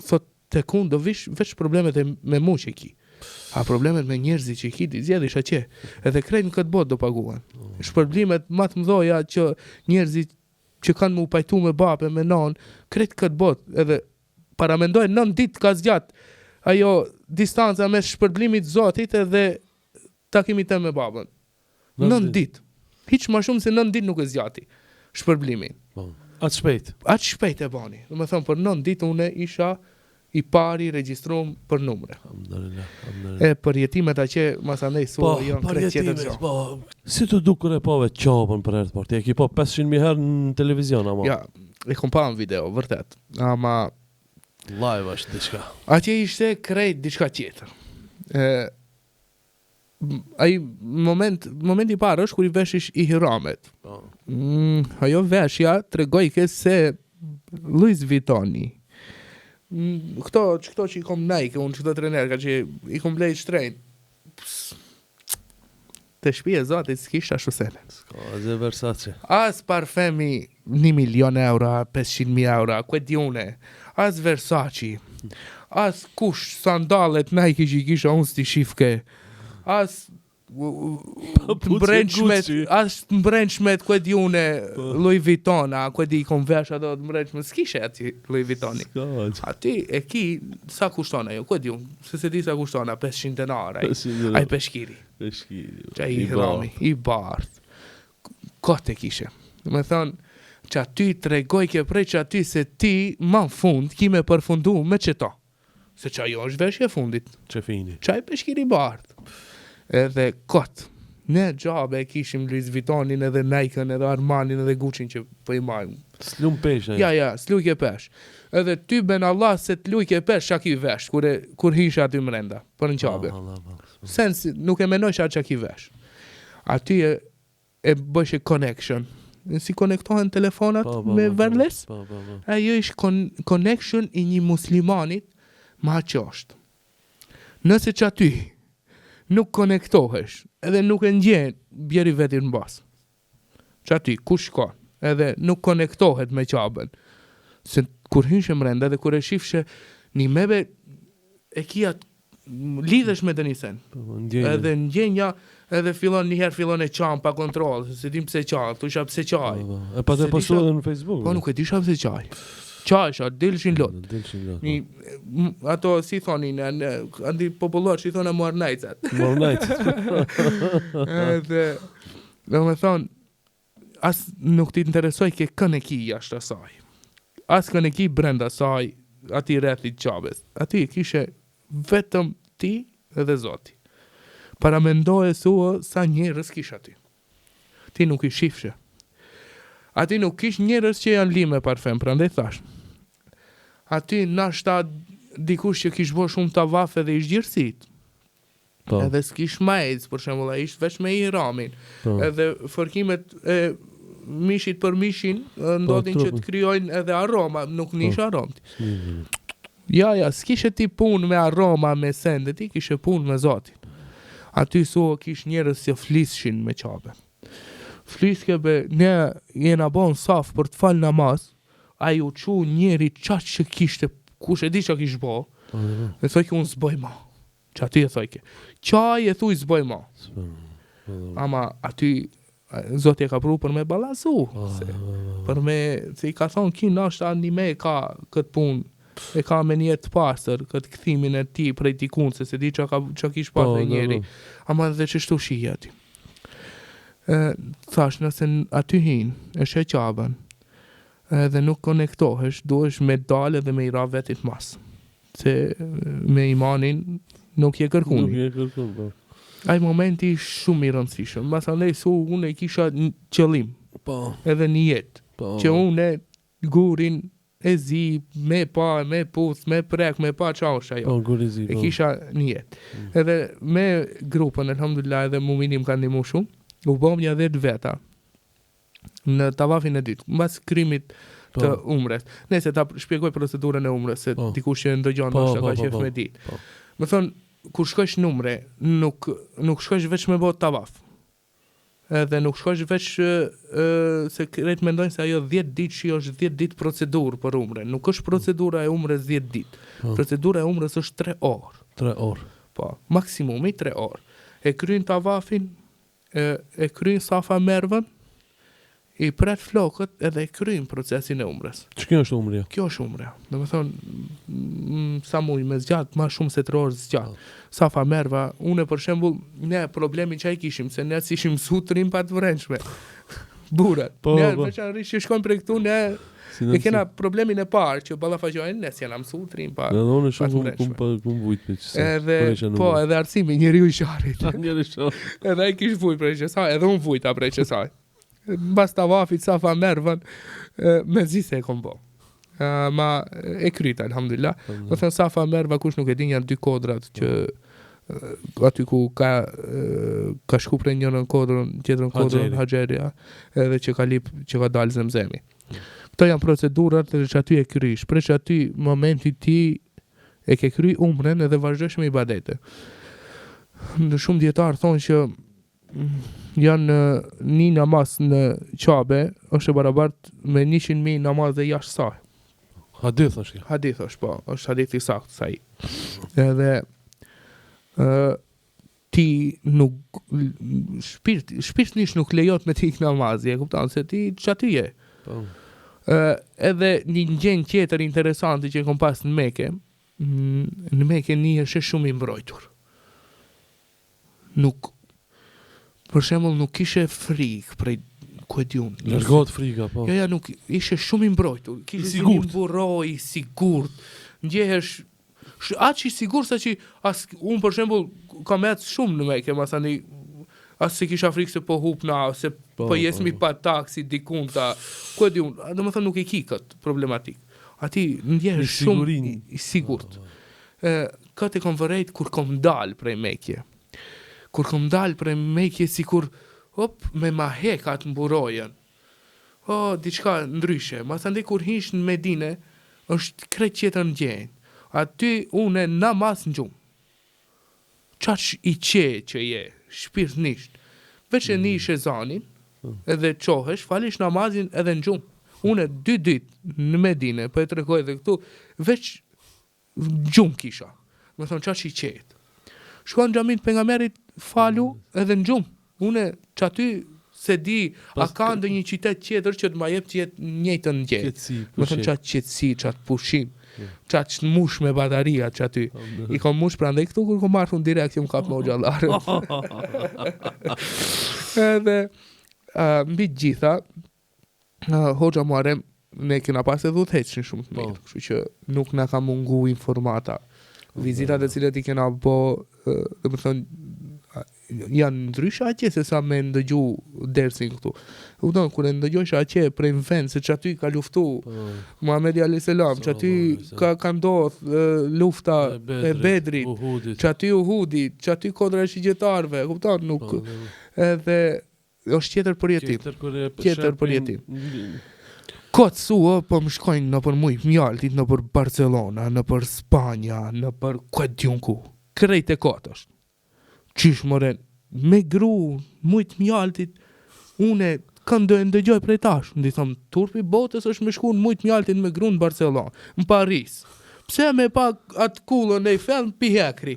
thot tek unë do vish veç problemet me mu që ki. A problemet me njerëzit që i ki zjedhish aqe. Edhe krejt në këtë bot do paguan. Shpërblimet më të mdoja që njerëzit që kanë mu pajtu me bape, me nanë, krejt këtë bot, edhe paramendojnë 9 ditë ka zgjat ajo distanca me shpërblimit Zotit edhe takimit e me babën. 9 ditë. Hiq ma shumë se 9 ditë nuk e zgjati shpërblimin. Atë shpejt. Atë shpejt e bani. Dhe me thëmë, për 9 ditë une isha i pari registrum për numre. E për jetimet aqe masandej sua janë krejt qeter gjo. Po, si të du kër e pove qabën për herë të parti? E ki po 500.000 herë në televizion, ama? Ja, e kom pa në video, vërtet. Ama live është diçka. Atje ishte krejt diçka tjetër. Ai momenti i parë është kur i veshish i hiramet. Ajo veshja tregoj ke se Louis Vuittoni. Këto që i kom Nike, unë këto trenerka që i kom blej shtrejn. Të shpije Zotit s'kisht ashtu sene. S'ka dhe Versace. As parfemi 1.000.000 euro, 500.000 euro, këtë june. As Versace. As kush sandalet Nike që i kisha unë s'ti shifke. As mbrençmet këtë june Louis Vuitton, a këtë i kom vesh ato të mbrençmet, s'kishe ati Louis Vuittoni. Ati e ki, sa kushtona jo, këtë june, se di sa kushtona, 500 denara, ai peshkiri. Që i hirami, i bardh. Këtë e kishe. Me thonë, që aty tregoj ke prej që aty se ti ma në fund ki me përfundu me qëta. Se që ajo është veshje fundit. Qefini. Qaj peshkiri bardh. Edhe kot. Ne gjabe e kishim Louis Vuittonin edhe Nike-ën edhe Armanin edhe Gucci-n që po i majmë. S'lum pesh. Ja, s'lujke pesh. Edhe ty ben Allah se t'lujke pesh qa ki vesh, kur hisha aty mrenda, për në qabe. Sens, nuk e menoj qa ki vesh. Aty e bëshe connection. Si konektohen telefonat me wireless? Ajo ishë connection i një muslimanit ma qashtë. Nëse që aty nuk konektohesh, edhe nuk e ndjen bjeri vetin në basë. Që aty, kush ka? Edhe nuk konektohet me qabën. Se kur hyshe mrenda dhe kur e shifshe një mebe e kia lidhesh me të njësen. Edhe ndjenja edhe njëherë fillon e qanë pa kontrol, se dim pse qaj, tu isha pse qaj. E pa të pasu edhe në Facebook. Po nuk e disha pse qaj. Qaj, dilshin lot. Ato si thonin, andi popullor që i thonë muarnajcat. Edhe, dhe me thonë, as nuk ti interesoj ke kën e ki jashtë asaj. As kën e ki brenda asaj, ati rrethit qabes. Ati kishe vetëm ti edhe Zoti. Para mendoje sua sa njerëz kish aty. Ti nuk i shifshe. Ati nuk kish njerëz që janë li me parfem, prandaj thash. Aty nashta dikush që kish bo shumë tavaf edhe ish gjirësit. Edhe s'kish majz, për shembull, ai ishte veç me ihramin. Edhe fërkimet e mishit për mishin ndodhin që të krijojnë edhe aroma, nuk nish aromt. Ja, s'kishe ti punë me aroma, me sende, ti kishe punë me Zotin. Aty kish njerëz që flishin me qabe. Fliske be, ne jena bon saf për të falë namaz, a ju qu njeri qaç që kishte, kush e di që kish bo, e thoj ke unë zboj ma. Që aty e thoj ke. Qaj e thuj zboj ma. Ama aty Zoti e ka pru për me balansu. Për me, se i ka thonë, ki nashta një me ka këtë punë, e ka me një të pasër, këtë këthimin e ti prej tikun, se di që kish pasë e njeri. Ama dhe që shtu shihja aty. Thash, nëse aty hin, e shë qabën, edhe nuk konektohesh, duhesh me dalë dhe me i ra vetit mas. Se me imanin nuk je kërkun. Ai momenti shumë i rëndësishëm. Masanej unë e kisha qëllim. Edhe një jetë. Që unë gurin e zi, me pa, me puth, me prek, me pa qa është ajo. E kisha një jetë. Edhe me grupën, alhamdulillah, edhe muminim kanë ndimu shumë, u bom një 10 veta në tavafin e dytë, mbas krimit të umres. Nëse ta shpjegoj procedurën e umres, se dikush që ndëgjon ndoshta ka qef me ditë. Më thonë, kur shkosh numre, nuk shkosh veç me bot tavaf. Edhe nuk shkosh veç se krejt mendojnë se ajo 10 ditë që është 10 ditë procedurë për umre. Nuk është procedura e umres 10 ditë. Procedura e umres është 3 orë. 3 orë. Po, maksimumi 3 orë. E kryin tavafin, e kryin Safa Mervën, i pret flokët edhe e kryin procesin e umres. Që kjo është umrja? Kjo është umrja. Dhe me thonë, sa muj me zgjatë, ma shumë se 3 orë zgjatë. Safa Merva, une për shembull, ne problemi që i kishim, se ne si ishim sutrim pa të vrençme. Burat. Ne veçan rish që shkojmë për këtu, ne e kena problemin e parë, që ballafaqojnë, ne si jena sutrim pa të vrençme. Kum vujt për qësa. Edhe arsimi, njeri u i sharit. Edhe ai kish vujt për qësaj, edhe unë vujta për qësaj. Bas tavafit Safa Mervën, me zi se e kom bo. Ma e kryta, alhamdulillah. Më thënë Safa Merva, kush nuk e din, janë 2 kodrat që aty ku ka shku prej njërën kodrën, tjetërën kodrën Haxheria, edhe që ka lip, që ka dalë Zemzemi. Këto janë procedurat dhe që aty e krysh. Pre që aty momenti ti e ke kry umren edhe vazhdojsh me ibadete. Në shumë djetarë thonë që janë një namaz në qabe është e barabart me 100.000 namaz dhe jashtë saj. Hadith është? Hadith është, po, është hadith i saktë saj. Edhe ti nuk shpirtnisht nuk lejot me t'ik namazi, e kupton se ti çati je. Edhe një gjendje tjetër interesante që kom pas në Mekë, në Mekë një është shumë i mbrojtur. Nuk, për shembull, nuk kishe frikë prej ku e diun. Largohet frika, po. Ja, nuk ishe shumë i mbrojtur. Kishe si një burroj, i sigurt. Ndjehesh aq i sigurt sa që unë për shembull kam ecë shumë në Mekë, masani as se kisha frikë se po hupna, se po jesmi pa taksi dikunta. Ku e diun, domethënë nuk e ki kët problematik. Ati ndjehesh shumë i sigurt. Këtë e kom vërejt kur kom dal prej Mekje. Kur kom dal prej Mekje sikur me ma hekat mburojen. Diçka ndryshe. Masandej kur hish në Medine, është krejt tjetër ndjenjë. Aty une namaz në gjumë. Qaq i që je, shpirtnisht. Veç e nish e zanin, edhe qohesh, falish namazin edhe në gjumë. Une 2 ditë në Medine, për e të rekoj dhe këtu, veç gjumë kisha. Me thonë qaq i qetë. Shkuan xhamin pejgamberit falu edhe në gjumë. Une që aty se di, a ka ndë një qytet tjetër që të ma jep që jetë njëjtë në gjetë. Me thënë qatë qetësi, qatë pushim, qatë që mush me bataria që aty. I kom mush pra ndaj këtu, kur kom marrë unë direkt që më kap me o gjallarë. Edhe, mbi gjitha, Hoxha Muharrem, ne kena pas edhe udhëheqën shumë të mirë, kështu që nuk na ka mungu informata. Vizitat e cilët i kena bo, dhe më thënë, janë ndryshe atje se sa me ndëgju dersin këtu. Kupton, kur e ndëgjojsh atje prej në vend, se që aty ka luftu Muhamedi a.s. që aty ka ndodh lufta e Bedrit, që aty Uhudi, që aty kodra e shigjetarve, kupton, nuk edhe është tjetër për jetim. Kotë sua, po më shkojnë në për mujë mjaltit, në për Barcelona, në për Spanja, në për këtë djunku. Krejt e kotë është. Qish moren, me gru, mujtë mjaltit, une këndë e ndëgjoj prej tash. Ndi thëmë, turpi botës është me shku në mujtë mjaltit me gru në Barcelona, në Paris. Pse me pa atë kullën e i fellë në pihekri?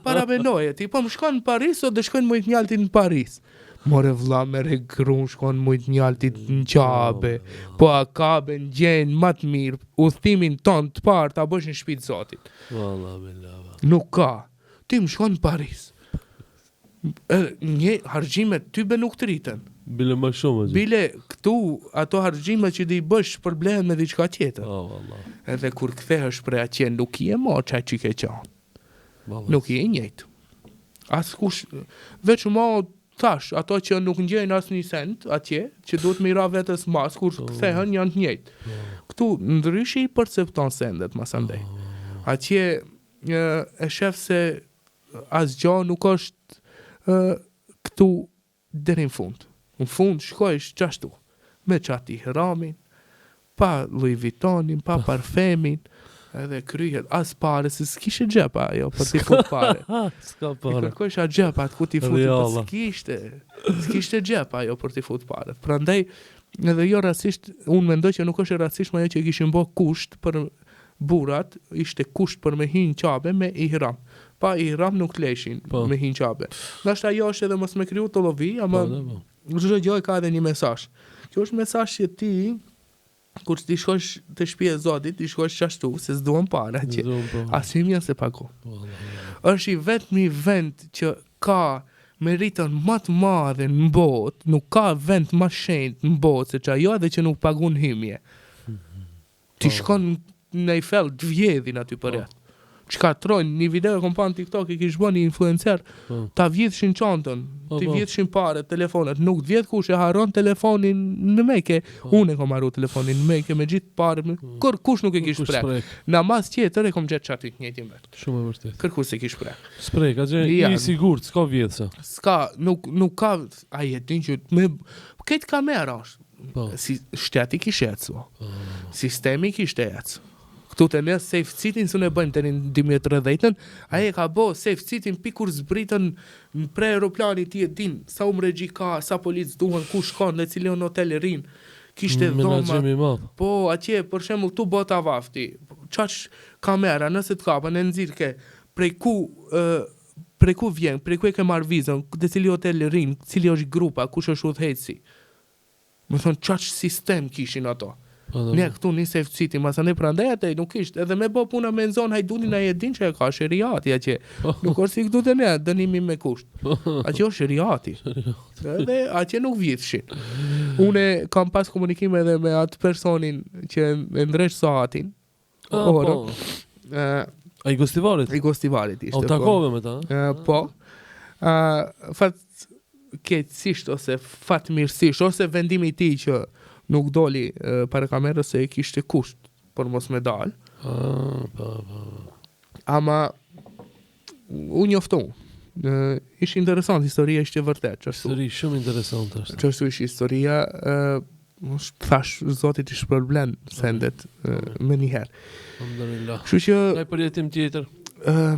Para benoje, ti po më shkon në Paris, o dhe shkojnë mujtë mjaltit në Paris. More vlla me regrun, shkon mujtë mjaltit në Qabe, po a Kabe në gjenë matë mirë, udhëtimin ton të parë, ta bësh në shpitë zotit. Nuk ka, ti më shkon në Paris. Një hargjimet tybe nuk të rritën. Bile më shumë. Bile këtu ato hargjimet që di bësh përblehen me diçka tjetër. Edhe kur kthehesh prej atje nuk i e mo qaj që ke qanë. Nuk i e njëjtë. As kush, veç mo thash, ato që nuk ngjejnë as një sent atje, që duhet me i ra vetës mas, kur kthehen janë të njëjtë. Këtu ndryshe i percepton sendet masandej. Atje e shef se asgjë nuk është këtu deri në fund. Në fund shkojsh qashtu, me qati hramin, pa Louis Vuittonin, pa parfemin, edhe kryhet as pare, se s'kishe gjepa ajo për t'i fut pare. S'ka pare. I kërkojsh a gjepat ku t'i fut, s'kishte gjepa ajo për t'i fut pare. Prandaj, edhe jo rasisht, unë mendoj që nuk është rasisht ajo që kishin bo kusht për burat, ishte kusht për me hinë qabe me ihram. Pa ihram nuk t'leshin me hinë qabe. Nështë ajo është edhe mos me kriju të lovi, ama çdo gjë ka edhe një mesazh. Kjo është mesazh që ti kur ti shkosh te shtëpia e Zotit, ti shkosh qashtu, se s'duan para që asimja se pago. Është i vetmi vend që ka meritën më të madhe në botë, nuk ka vend më shenjtë në botë se ajo edhe që nuk pagun hymje. Ti shkon në Eiffel të vjedhin aty për jetë. Qka trojnë, një video e kom pa në TikTok i kish bën një influencer, ta vjedhshin çantën, ti vjedhshin pare, telefonet, nuk vjedh kush e haron telefonin në Mekë. Unë e kom harru telefonin në Mekë me gjithë parë, kush nuk e kish prek. Namaz tjetër e kom gjetë qatit njëjtin vet. Shumë e vërtet. Kërkush se kish prek. Sprek, atë i sigurt, s'ka vjedhsa. S'ka, nuk ka, ai e din që me këtë kamera është. Si shteti kish ecë. Sistemi kishte ecë. Këtu të ne safe city së ne bëjmë të një 2030, aje ka bo safe city pikur zbritën në pre aeroplani ti e din, sa regji ka, sa polic duhen, ku shkon, në cilë në hotel e rinë, kishte dhoma. Po, atje, për shembull, tu bota vafti, qash kamera, nëse të kapën, e nëzirke, prej ku vjen, prej ku e ke marrë vizën, në cili hotel e rinë, cili është grupa, kush është udhëheqësi. Më thonë, qash sistem kishin ato. Ne këtu një safe city, masane prandaj atë nuk ishte, edhe me bë puna me nxon hajdunin ai e din që e ka sheriati atje. Nuk është si këtu te ne, dënimi me kusht. Atje është sheriati. Edhe atje nuk vjithshin. Unë kam pas komunikim edhe me atë personin që e ndresh saatin. Ai Gostivarit? I Gostivarit ishte. O takove me ta? Po. Keqësisht ose fatmirësisht ose vendimi i tij që nuk doli para kamerës se e kishte kusht për mos me dal. Ama u njoftu. Ishte interesant, historia ishte vërtet. Histori shumë interesante është. Çështu ishte historia, thash Zotit i shpërblen sendet me njëherë. Alhamdulillah. Kështu që Ai përjetim tjetër.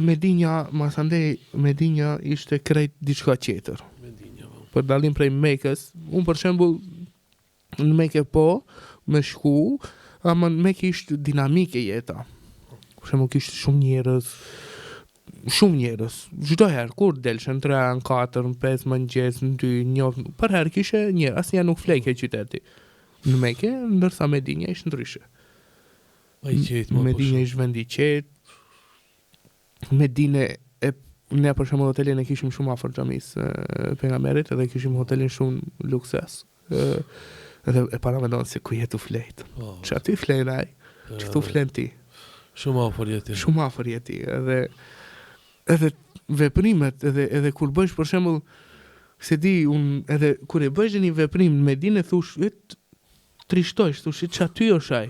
Medinja, masandej Medinja ishte krejt diçka tjetër. Medinja. Për dalim prej Mekës, unë për shembull në Mekë po, me shku, ama në Mekë ishte dinamike jeta. Për shembull kishte shumë njerëz. Çdo herë kur delshin 3, 4, 5 mëngjes, në 2, 1, për herë kishe njerëz, asnjë nuk flejke qyteti. Në Mekë, ndërsa Medinja ishte ndryshe. Ai qetë më. Medinja ishte vend i qetë. Medine ne për shembull hotelin e kishim shumë afër xhamisë pejgamberit, edhe kishim hotelin shumë lukses. Edhe e para mendon se ku jetu flejt. Që aty flen ai, që tu flen ti. Shumë afër jeti. Shumë afër jeti. Edhe veprimet, edhe kur bësh për shembull, se di edhe kur e bësh një veprim në Medinë thush, trishtojsh, thush që aty është ai.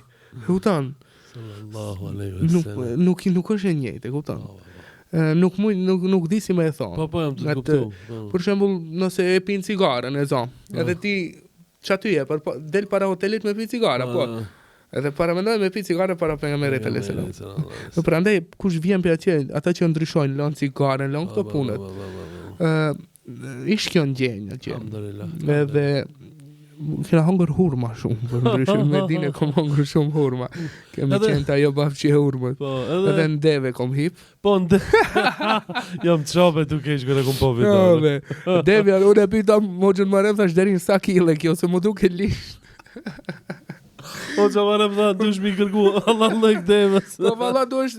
Kupton? Sallallahu alaihi wasallam. Nuk është e njëjtë, e kupton? Nuk di si më e thon. Po jam të kuptoj. Për shembull, nëse e pin cigaren e zon, edhe ti çaty e del para hotelit me pi cigara, po. Edhe para mendoj me pi cigare para pejgamberit alayhis salam. Prandaj kush vjen për atje, ata që ndryshojnë, lën cigaren, lën këto punët. Ish kjo ndjenjë atje. Alhamdulillah. Edhe kena hongër hurma shumë, për ndryshim me Medinë kom hongër shumë hurma. Kemi qenë ajo bafçi e hurmës. Po, edhe ndeve kom hip. Po jam çope tu kesh kur e kom po vetë. Devja, unë e pita moxhën marrë thash deri sa kile kjo, se më duket lisht. O që marrë më tha, dush mi kërku, Allah lëk devës. Po valla dush,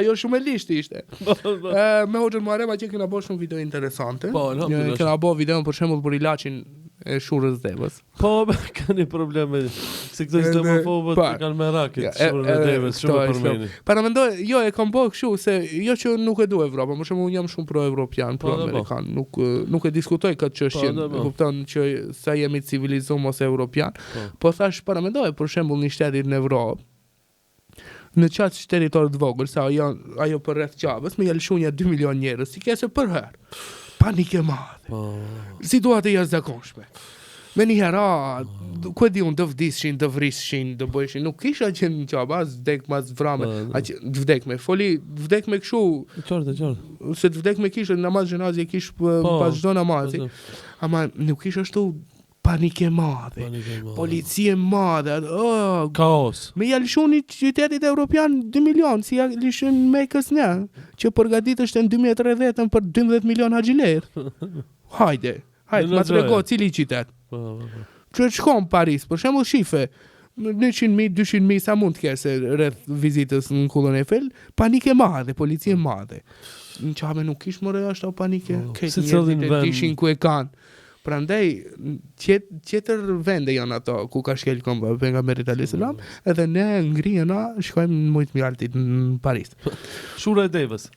ajo shumë e lisht ishte. Me hoxhën marrë që kena bo shumë video interesante. Po, alhamdulillah. Kena bo video për shembull për ilaçin e shurës devës. Po, ka një probleme. Se këto islamofobët kanë me rakit, shurën e devës, shumë përmeni. Para mendoj, jo e kam bërë kështu se jo që nuk e du Evropa, për shembull unë jam shumë pro-evropian, pro-amerikan, nuk e diskutoj këtë çështjen, e kupton që sa jemi civilizuar ose evropian, po thash para mendoj për shembull në shtetin në Evropë, në qatë territor të vogël, sa ajo për rreth qabës, me jalshunja 2 milion njerëz, si kese për herë. Panikë e madhe. Situatë e jashtëzakonshme. Me njëherë, ku e di unë, dë vdishin, dë vrishin, dë bëjshin, nuk kisha që në qaba, vdek mas vrame, vdek me foli, vdek me këshu, se të vdek me kishë, namaz gjenazje kishë pas gjdo namazi, ama nuk ishë ashtu panike madhe, policie madhe, kaos. Me jalshuni qytetit evropian 2 milion, si jalshun Mekës ne, që përgatit është në 2030 për 12 milion haxhiler. Hajde, ma të rego cili qytet. Që shkon Paris, për shembull shife, 100.000, 200.000 sa mund të kese rreth vizitës në Kullën Eiffel, panike madhe, policie madhe. Në qabe nuk ish more ashtu panike, këtë njerëzit e dishin ku e kanë. Prandaj, tjetër vende janë ato, ku ka shkel këmbë pejgamberit alayhis salam, edhe ne ngrijena, shkojmë në mujt mjaltit në Paris. Shura e devës.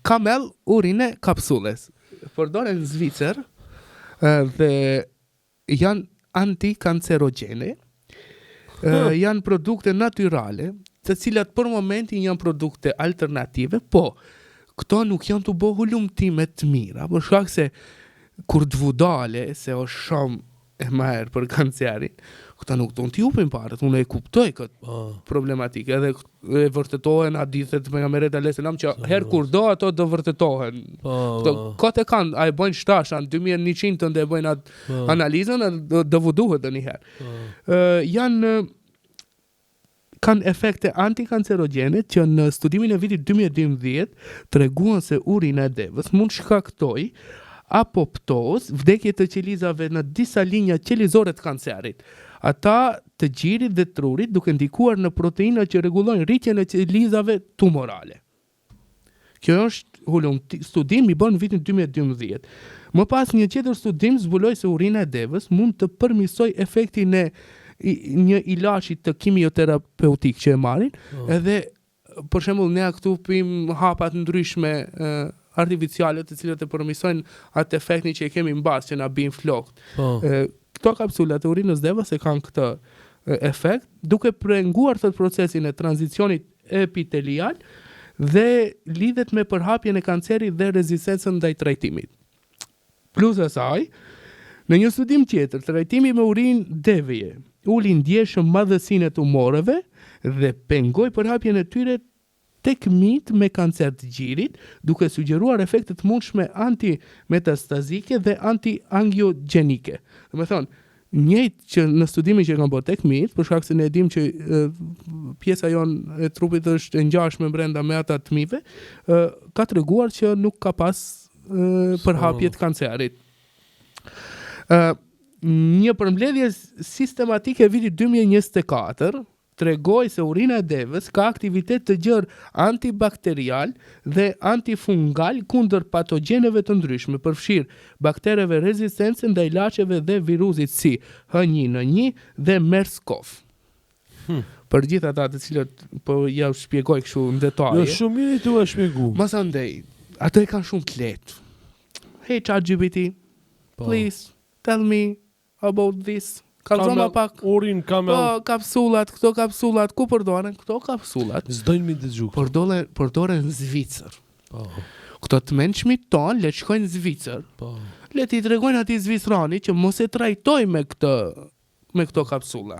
Kamel urine kapsules. Përdoren në Zvicër, dhe janë antikancerogene, janë produkte natyrale, të cilat për momentin janë produkte alternative, po këto nuk janë të bëhu lumtime të mira, për shkak se kur të vudale, se është shumë e maher për kancerin, këta nuk të jupin parët, unë e kuptoj këtë problematikë, edhe e vërtetohen hadithet pejgamberit alayhis salam që herë kur do ato do vërtetohen. Kote kanë, a e bëjnë shtasha, në 2100 të ndë e bëjnë atë analizën, do vuduhet dhe njëherë. Kanë efekte antikancerogene që në studimin e vitit 2012 treguan se urina e devës mund shkaktoj apoptoz, vdekje të qelizave në disa linja qelizore të kancerit. Ata të gjirit dhe trurit duke ndikuar në proteinat që rregullojnë rritjen e qelizave tumorale. Kjo është studim i bën në vitin 2012. Më pas një tjetër studim zbuloi se urina e devës mund të përmirësoj efektin e një ilaçi të kimioterapeutik që e marrin, edhe për shembull ne këtu pim hapa të ndryshme artificiale të cilat e përmirësojnë atë efektin që e kemi mbas që na bin flokët. Këto kapsulat e urinës devës e kanë këtë efekt duke penguar thot procesin e tranzicionit epitelial dhe lidhet me përhapjen e kancerit dhe rezistencën ndaj trajtimit. Plus asaj, në një studim tjetër, trajtimi me urinë deveje uli ndjeshëm madhësinë e tumoreve dhe pengoi përhapjen e tyre tek mijët me kancer të gjirit, duke sugjeruar efekte të mundshme antimetastazike dhe antiangiogjenike. Do të thonë, njëjtë që në studimin që kanë bërë tek mijët, për shkak se ne dimë që pjesa jonë e trupit është e ngjashme brenda me ata të mijëve, ka treguar që nuk ka pas përhapje të kancerit. Një përmbledhje sistematike e vitit 2024 tregoi se urina e devës ka aktivitet të gjerë antibakterial dhe antifungal kundër patogjeneve të ndryshme, përfshirë baktereve rezistente ndaj ilaçeve dhe virusit si H1N1 dhe MERS-CoV. Për gjithë ata të cilët po ja shpjegoj kështu në detaje. Jo, shumë mirë tu e shpjegu. Masandej, ato e kanë shumë të lehtë. Hey ChatGPT, please tell me about this. Kalzoma pak urin kamel. Kapsulat, këto kapsulat, ku përdoren këto kapsulat? S'dojnë mi dëgju. Përdoren në Zvicër. Këto të mençmit ton le të shkojnë në Zvicër. Le t'i tregojnë atij zvicrani që mos e trajtoj me këto kapsula.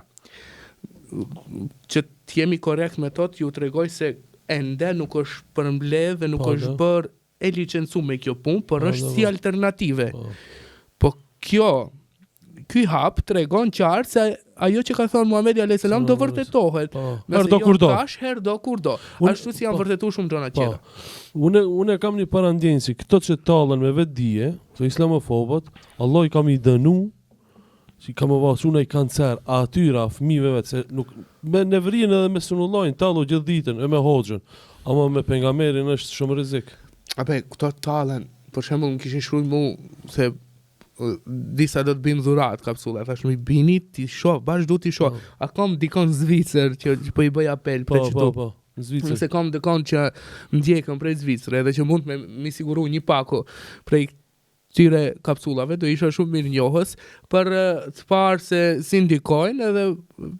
Që t'jemi korrekt me tot, ju tregoj se ende nuk është përmbledh dhe nuk është bërë e licencuar me kjo punë, por është si alternative. Po ky hap tregon qartë se ajo që ka thënë Muhamedi alayhis salam do vërtetohet. Herdo kurdo. Herdo kurdo. Ashtu si janë vërtetuar shumë gjëra tjera. Unë kam një parandjenjë si këto që tallen me vetdije, të islamofobët, Allah i kam i dënu, si kam vasu në kancer atyra fëmijëve vetë, se nuk me nevrin edhe me sunullojnë tallu gjithë ditën e me hoxhën, ama me pejgamberin është shumë rrezik. Këto tallen, për shembull, më kishin shkruar mu se disa do të bëjmë dhurat kapsula, thash më bini ti shoh, bashkë ti shoh. A kam dikon Zvicër që po i bëj apel për çdo. Po, në Zvicër. Nëse kam dikon që ndjekën prej Zvicrë edhe që mund me siguru një pako prej këtyre kapsulave, do isha shumë mirë njohës për të parë se si ndikojnë edhe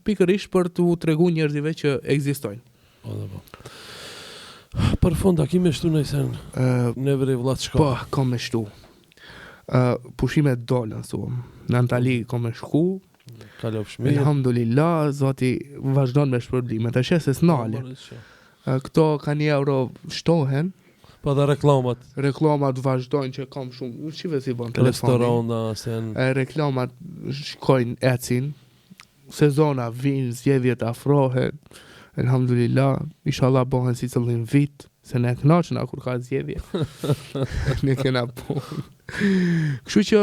pikërisht për t'u treguar njerëzve që ekzistojnë. Për fund, a kime shtu nëjsen në vërej vllatë shka? Po, kam me shtu. Pushimet dolën suam. Në Antali kam me shku. Elhamdulillah, zoti vazhdon me shpërblimet. E shes e s'nale. Këto ka një euro shtohen. Pa dhe reklamat. Reklamat vazhdojnë që kam shumë. Qive si bon telefoni. Restorana, sen. Reklamat shkojnë ecin. Sezona vinë, zgjedhjet afrohen. Elhamdulillah, inshallah bohen si cëllin vit. Se ne kënaqna kur ka zgjedhje. Ne kena punë. Kështu që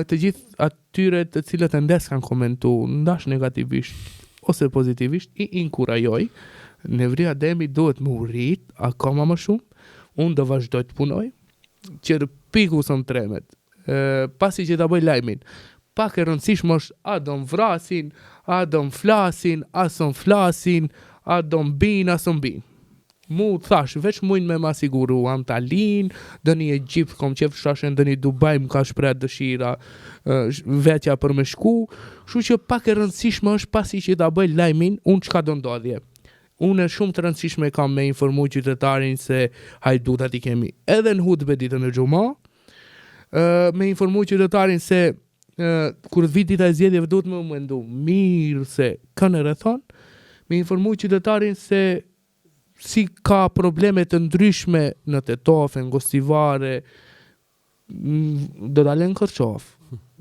të gjithë atyre të cilët ende kanë komentuar ndash negativisht ose pozitivisht i inkurajoj. Nevria Ademi duhet më urrit akoma më shumë. Unë do vazhdoj të punoj. Që piku së më tremet. Pasi që ta bëj lajmin. Pak e rëndësishmë është a do më vrasin, a do më flasin, a së më flasin, a do më bin, a së më bin. Mu thash, veç mujnë me ma siguru Antalin, dëni Egjipt, kom qef shashen, dëni Dubai më ka shpret dëshira, vetja për me shku, shu që pak e rëndësishme është pasi që ta bëj lajmin, unë qka do ndodhje. Unë e shumë të rëndësishme kam me informu qytetarin se hajdutat i kemi edhe në hutbe ditën e xuma, me informu qytetarin se kur vit dita e zgjedhjeve duhet më mendu mirë se kanë rrethon, me informu qytetarin se si ka probleme të ndryshme në Tetofe, në Gostivare, do dalen Kërqov,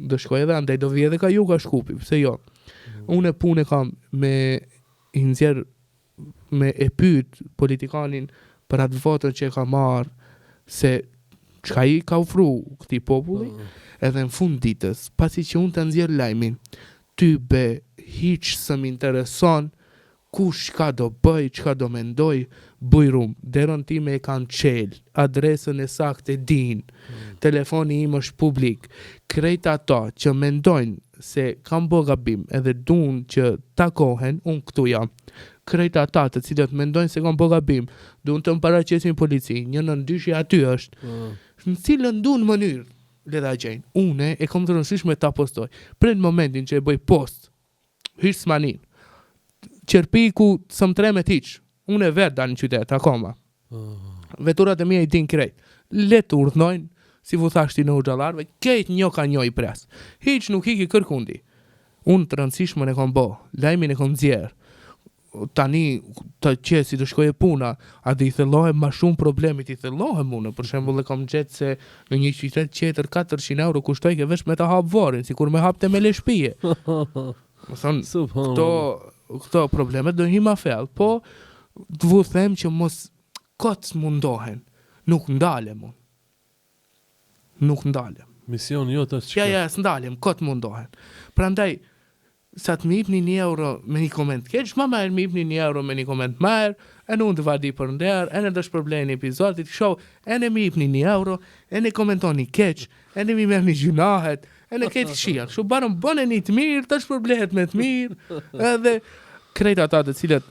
do shkoj edhe andaj, do vje edhe ka Juga Shkupi, pse jo. Unë e punë kam me inxjer, me e pyet politikanin për atë votën që ka marrë, se çka i ka ofru këtij populli, edhe në fund ditës, pasi që unë të nxjerr lajmin, ty be hiç s'm intereson kush çka do bëj, çka do mendoj, bujrum, derën time e kanë qel, adresën e saktë e din, telefoni im është publik, krejt ato që mendojnë se kam bë gabim edhe dun që takohen, unë këtu jam. Krejt ata të cilët mendojnë se kam bë gabim, dun të më paraqesin polici, një nëndyshje aty është, në cilën dun mënyrë, le ta gjejnë. Une e kam të rëndësishme ta postoj. Prej momentin që e bëj post, hiç s'manin. Qerpiku sëm tremet hiç. Unë e vetë dalë në qytet akoma. Veturat e mia i din krejt. Le të urdhnojnë, si vu thashti në Hoxhallarëve, kejt një ka një i pres. Hiç nuk hiki kërkundi. Unë të rëndësishmën e kom bo, lajmin e kom nxjerr. Tani të qesi të shkoj e puna, a dhe i thellohem ma shumë problemit, i thellohem unë, për shembull e kom gjetë se në një qytet tjetër 400 euro kushtoj ke vesh me ta hap varrin, sikur me hapte me le shtëpie. Më thonë, këto problemet do hi ma fell, po të vu them që mos kot mundohen, nuk ndalem unë. Nuk ndalem. Misioni jote është Ja, s'ndalem, kot mundohen. Prandaj, sa të më jepni 1 euro me një koment keq, ma merr më jepni 1 euro me një koment merr, e në unë të vadi për nder, e në dësh problemi epizodit, show, e në më jepni 1 euro, e në komentoni keq, e në më merrni gjunahet, e në keq shia. Kështu barëm bëne një të mirë, tash problemet me të mirë, edhe krejt ata të cilët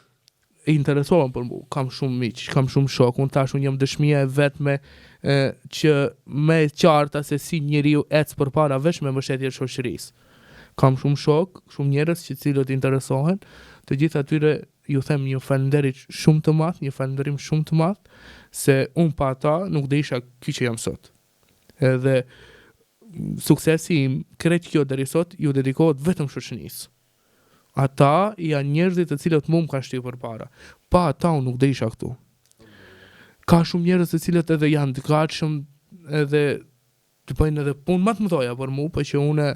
e interesohen për mu, kam shumë miq, kam shumë shok, unë tash unë jam dëshmia e vetme që me qarta se si njeriu ec përpara veç me mbështetje shoqërisë. Kam shumë shok, shumë njerëz që cilët interesohen, të gjithë atyre ju them një falënderit shumë të madh, një falënderim shumë të madh, se unë pa ata nuk do isha ky që jam sot. Edhe suksesi im, krejt kjo deri sot, ju dedikohet vetëm shoqërisë. Ata janë njerëzit të cilët mu më kanë shtyr përpara. Pa ata unë nuk do isha këtu. Ka shumë njerëz të cilët edhe janë të gatshëm edhe të bëjnë edhe punë më të mëdha për mua, por që unë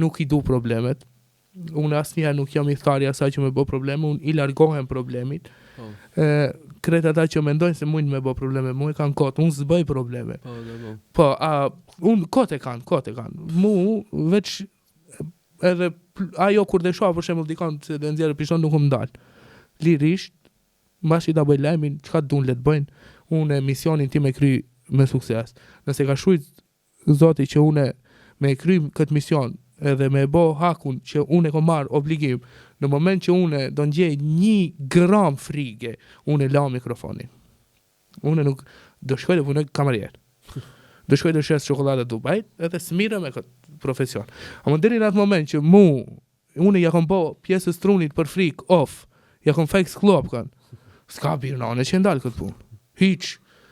nuk i du problemet. Unë asnjëherë nuk jam i thari asaj që më bë probleme, unë i largohem problemit. Krejt ata që mendojnë se mund me bë probleme, mu e kanë kot, unë s'bëj probleme. Po, unë kot e kanë. Mu veç edhe ajo kur dhe shoha për shembull dikon se do nxjerrë pishon nuk më dal. Lirisht, mbas i ta bëj lajmin, çka duan le të bëjnë, unë misionin tim e kry me sukses. Nëse ka shujt Zoti që unë me kry këtë mision edhe me bo hakun që unë e kom marrë obligim, në moment që unë do ngjej 1 gram frige, unë la mikrofonin. Unë nuk do shkoj të punoj kamarier. Do shkoj të shes çokoladë në Dubai, edhe s'mirë me këtë profesion. Ama deri në atë moment që unë ja kom bo pjesës trunit për frik off, ja kom fake klopkan. S'ka birë në që ndalë këtë punë.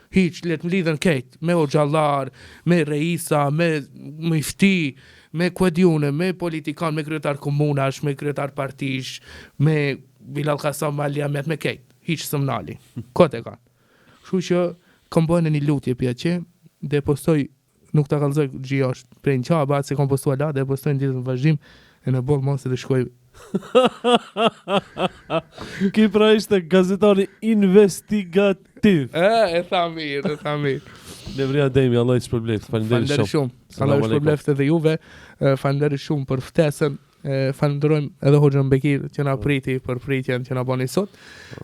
Hiç, let më lidhen kejt, me Hoxhallar, me Reisa, me Mifti, me kuedjune, me politikan, me kryetar komunash, me kryetar partish, me Bilal Kasam Aliamet, me kejt. Hiç së më nali. Kote kanë. Kështu që kom bëjnë një lutje pja që, dhe postoj, nuk ta kallëzoj gjia është prej në qaba, se kom postuar la, dhe postoj në ditën vazhdim, e në bollë mos e të shkoj. Ki pra ishte gazetari investigativ. E tha mirë. Devria Demi, Allah i shpërbleft. Faleminderit shumë. Allah i shpërbleft edhe juve. Faleminderit shumë për ftesën. Falenderojmë edhe Hoxhën Bekir që na priti për pritjen që na bani sot.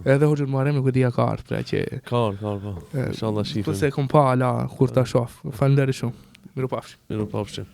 Edhe Hoxhën Muharrem nuk e dia ka ardhur, pra që Ka, po. Inshallah shifim. Po se kom pa ala kur ta shoh. Faleminderit shumë. Mirupafshim.